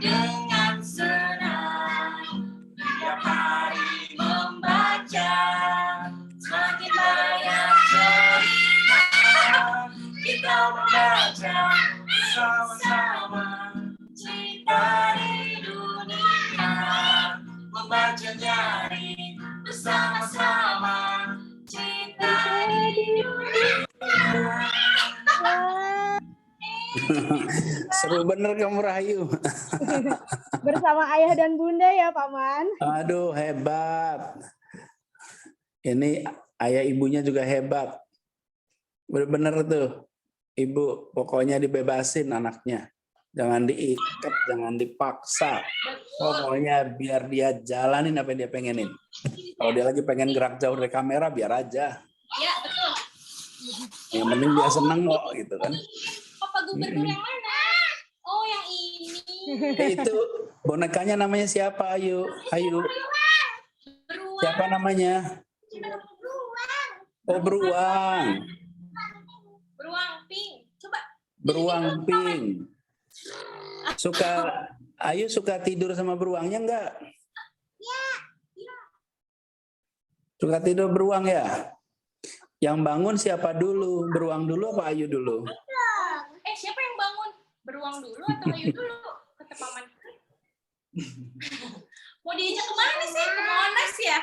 dengan senang. Tiap hari membaca, semakin banyak cerita. Kita membaca bersama-sama cerita di dunia. Membaca dari bersama-sama cerita di dunia. Seru bener kamu Rahayu. Bersama ayah dan bunda ya Paman. Aduh, hebat. Ini ayah ibunya juga hebat. Bener-bener tuh. Ibu pokoknya dibebasin anaknya. Jangan diikat, jangan dipaksa. Pokoknya biar dia jalanin apa yang dia pengenin. Kalau dia lagi pengen gerak jauh dari kamera, biar aja. Ya, betul. Yang penting dia seneng kok gitu kan. Papa gubernur yang mana? Oh, yang ini. Itu bonekanya namanya siapa? Ayo, ayo. Siapa namanya? Oh, beruang. Beruang pink. Coba. Beruang pink. Ayu suka tidur sama beruangnya enggak? Suka tidur beruang ya? Yang bangun siapa dulu? Beruang dulu apa Ayu dulu? Siapa yang bangun? Beruang dulu atau Ayu dulu? Kata Paman. Mau diajak kemana sih? Ke Monas ya?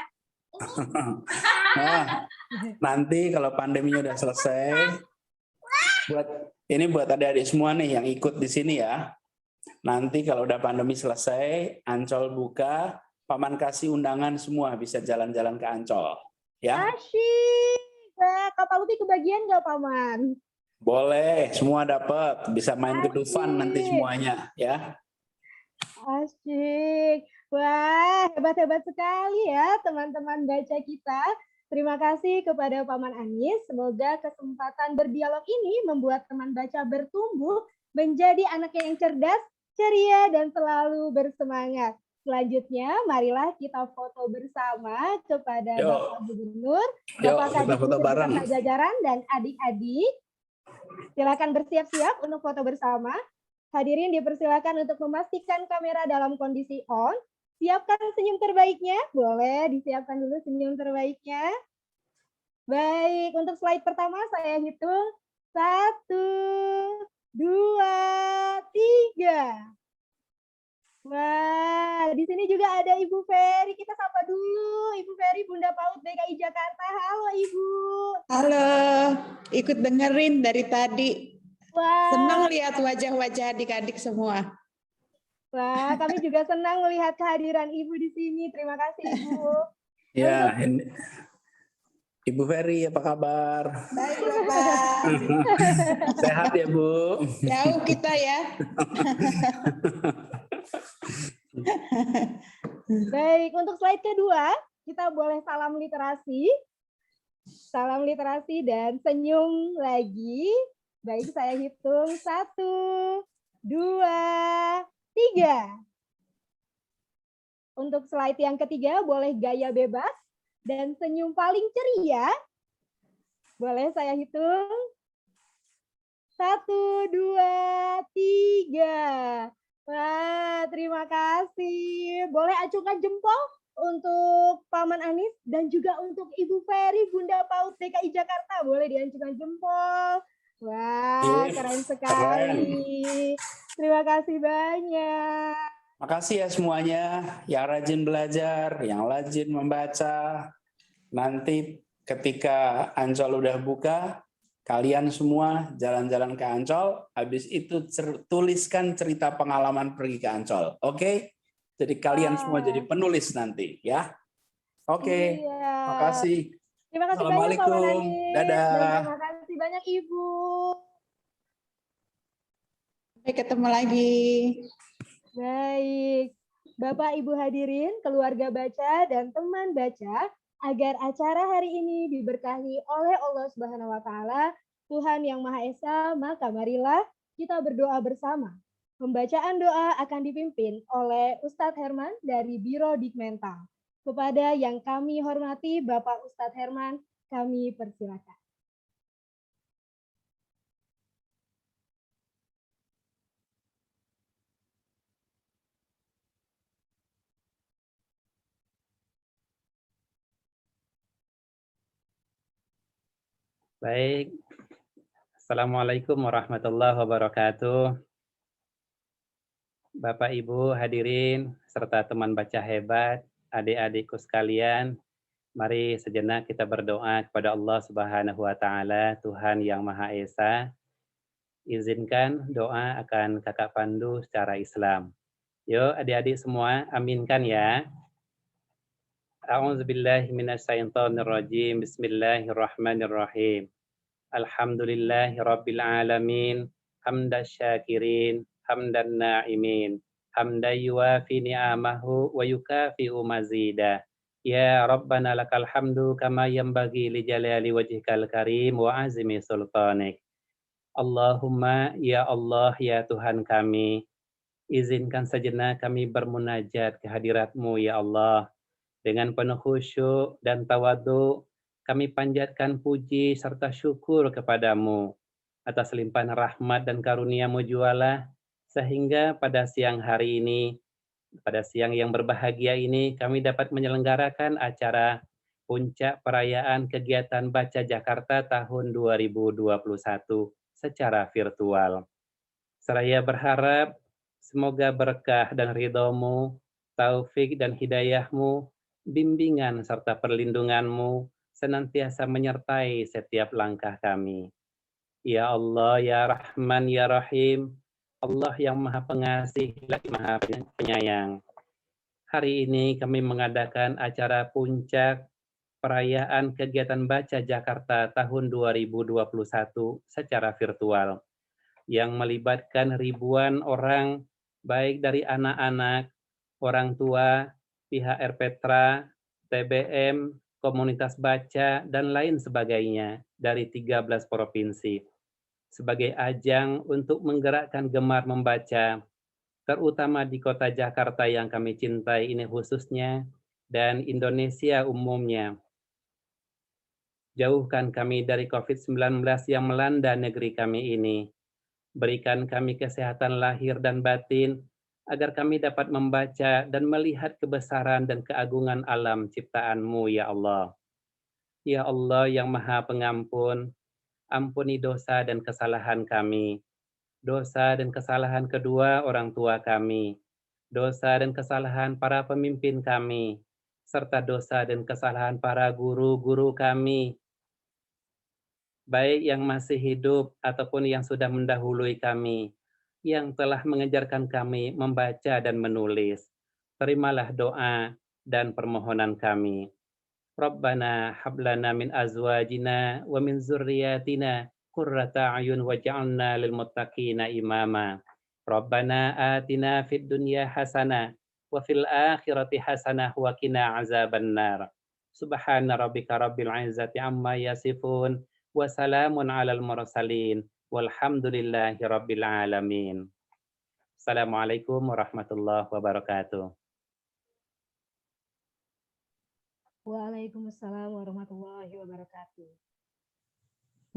Nah, nanti kalau pandeminya udah selesai, buat adik-adik semua nih yang ikut di sini ya. Nanti kalau udah pandemi selesai, Ancol buka, Paman kasih undangan semua bisa jalan-jalan ke Ancol. Ya? Asyik. Nah, Kak Paluti kebagian nggak Paman? Boleh, semua dapat. Bisa main ke Dufan nanti semuanya, ya. Asyik. Wah, hebat-hebat sekali ya teman-teman baca kita. Terima kasih kepada Paman Anis. Semoga kesempatan berdialog ini membuat teman baca bertumbuh menjadi anak yang cerdas, ceria, dan selalu bersemangat. Selanjutnya, marilah kita foto bersama kepada Bapak Gubernur, Bapak Kadis beserta jajaran, dan adik-adik. Silakan bersiap-siap untuk foto bersama. Hadirin dipersilakan untuk memastikan kamera dalam kondisi on. Siapkan senyum terbaiknya. Boleh disiapkan dulu senyum terbaiknya. Baik, untuk slide pertama saya hitung. 1, 2, 3. Wah, di sini juga ada Ibu Ferry. Kita sapa dulu. Ibu Ferry, Bunda PAUD DKI Jakarta. Halo, Ibu. Halo, ikut dengerin dari tadi. Wah. Senang lihat wajah-wajah adik-adik semua. Wah, kami juga senang melihat kehadiran Ibu di sini. Terima kasih, Ibu. Ya, Ibu Ferry, apa kabar? Baik, Bapak. Sehat ya, Bu? Jauh kita ya. Baik, untuk slide kedua, kita boleh salam literasi. Salam literasi dan senyum lagi. Baik, saya hitung 1, 2, 3. Untuk slide yang ketiga, boleh gaya bebas dan senyum paling ceria. Boleh saya hitung? 1, 2, 3. Wah, terima kasih. Boleh acungkan jempol untuk Paman Anis dan juga untuk Ibu Ferry, Bunda PAUD DKI Jakarta. Boleh diacungkan jempol. Wah, keren sekali. Terima kasih banyak. Makasih ya semuanya yang rajin belajar, yang rajin membaca. Nanti ketika Ancol udah buka, kalian semua jalan-jalan ke Ancol, habis itu tuliskan cerita pengalaman pergi ke Ancol. Oke? Jadi kalian semua jadi penulis nanti ya. Oke. Makasih. Terima kasih banyak Paman Anis. Dadah. Dan terima kasih banyak Ibu. Sampai ketemu lagi. Baik. Bapak Ibu hadirin, keluarga baca dan teman baca, agar acara hari ini diberkahi oleh Allah Subhanahu wa taala, Tuhan yang Maha Esa, maka marilah kita berdoa bersama. Pembacaan doa akan dipimpin oleh Ustadz Herman dari Biro Dikmental. Kepada yang kami hormati Bapak Ustadz Herman, kami persilakan. Baik. Assalamualaikum warahmatullahi wabarakatuh. Bapak Ibu hadirin serta teman baca hebat, adik-adikku sekalian, mari sejenak kita berdoa kepada Allah Subhanahu wa taala, Tuhan yang Maha Esa. Izinkan doa akan Kakak Pandu secara Islam. Yuk adik-adik semua aminkan ya. A'udzubillahi minasyaitonirrajim. Bismillahirrahmanirrahim. Alhamdulillahirabbil alamin. Hamdas syakirin, hamdan na'imin. Hamdan yuwafi ni'amahu wa yukafi'u mazida. Ya Rabbana lakal hamdu kama yanbaghi li jalali wajhikal karim wa azimi sultanik. Allahumma ya Allah ya Tuhan kami, izinkan sejenak kami bermunajat ke hadirat-Mu ya Allah. Dengan penuh khusyuk dan tawadhu, kami panjatkan puji serta syukur kepadamu atas limpahan rahmat dan karunia-Mu jualah, sehingga pada siang hari ini, pada siang yang berbahagia ini, kami dapat menyelenggarakan acara puncak perayaan kegiatan Baca Jakarta tahun 2021 secara virtual. Seraya berharap semoga berkah dan ridho-Mu, taufik dan hidayah-Mu, bimbingan serta perlindungan-Mu senantiasa menyertai setiap langkah kami. Ya Allah, ya Rahman, ya Rahim, Allah yang Maha Pengasih lagi Maha Penyayang. Hari ini kami mengadakan acara puncak perayaan kegiatan Baca Jakarta tahun 2021 secara virtual yang melibatkan ribuan orang, baik dari anak-anak, orang tua, pihak RPTRA, TBM, komunitas baca, dan lain sebagainya dari 13 provinsi. Sebagai ajang untuk menggerakkan gemar membaca, terutama di kota Jakarta yang kami cintai ini khususnya, dan Indonesia umumnya. Jauhkan kami dari COVID-19 yang melanda negeri kami ini. Berikan kami kesehatan lahir dan batin, agar kami dapat membaca dan melihat kebesaran dan keagungan alam ciptaan-Mu, ya Allah. Ya Allah yang Maha Pengampun, ampuni dosa dan kesalahan kami, dosa dan kesalahan kedua orang tua kami, dosa dan kesalahan para pemimpin kami, serta dosa dan kesalahan para guru-guru kami, baik yang masih hidup ataupun yang sudah mendahului kami, yang telah mengajarkan kami membaca dan menulis. Terimalah doa dan permohonan kami. Rabbana hablana min azwajina wa min zurriyatina qurrata a'yun waj'alna lil muttaqina imama. Rabbana atina fid dunya hasanah wa fil akhirati hasanah wa qina azabannar. Subhana rabbika rabbil izzati amma yasifun wa salamun alal mursalin. Walhamdulillahi rabbil alamin. Assalamualaikum warahmatullahi wabarakatuh. Waalaikumsalam warahmatullahi wabarakatuh.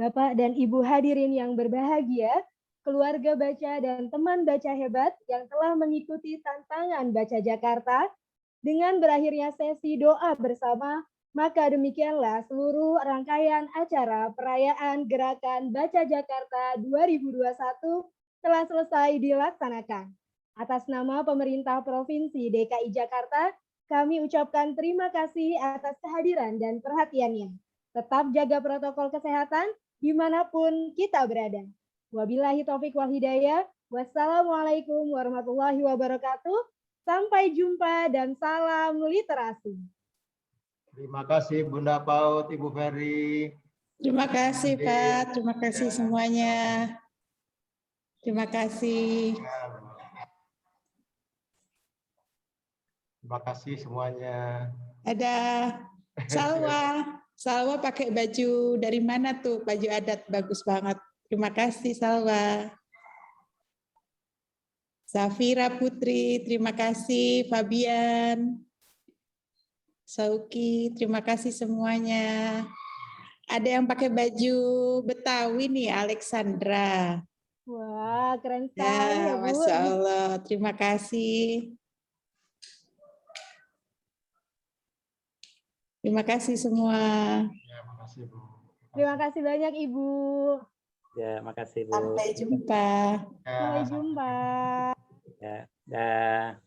Bapak dan Ibu hadirin yang berbahagia, keluarga baca dan teman baca hebat yang telah mengikuti tantangan Baca Jakarta, dengan berakhirnya sesi doa bersama, maka demikianlah seluruh rangkaian acara perayaan Gerakan Baca Jakarta 2021 telah selesai dilaksanakan. Atas nama pemerintah Provinsi DKI Jakarta, kami ucapkan terima kasih atas kehadiran dan perhatiannya. Tetap jaga protokol kesehatan dimanapun kita berada. Wabillahi taufiq wal hidayah. Wassalamualaikum warahmatullahi wabarakatuh. Sampai jumpa dan salam literasi. Terima kasih Bunda Paut, Ibu Ferry. Terima kasih Pak, terima kasih semuanya. Terima kasih. Terima kasih semuanya. Ada Salwa. Salwa pakai baju dari mana tuh? Baju adat bagus banget. Terima kasih Salwa. Safira Putri, terima kasih. Fabian. Sauki, terima kasih semuanya. Ada yang pakai baju Betawi nih, Alexandra. Wah, keren sekali ya, Bu. Masya Allah, terima kasih. Terima kasih semua. Ya, makasih Bu. Terima kasih banyak Ibu. Ya, makasih Bu. Sampai jumpa. Sampai jumpa. Ya, dah.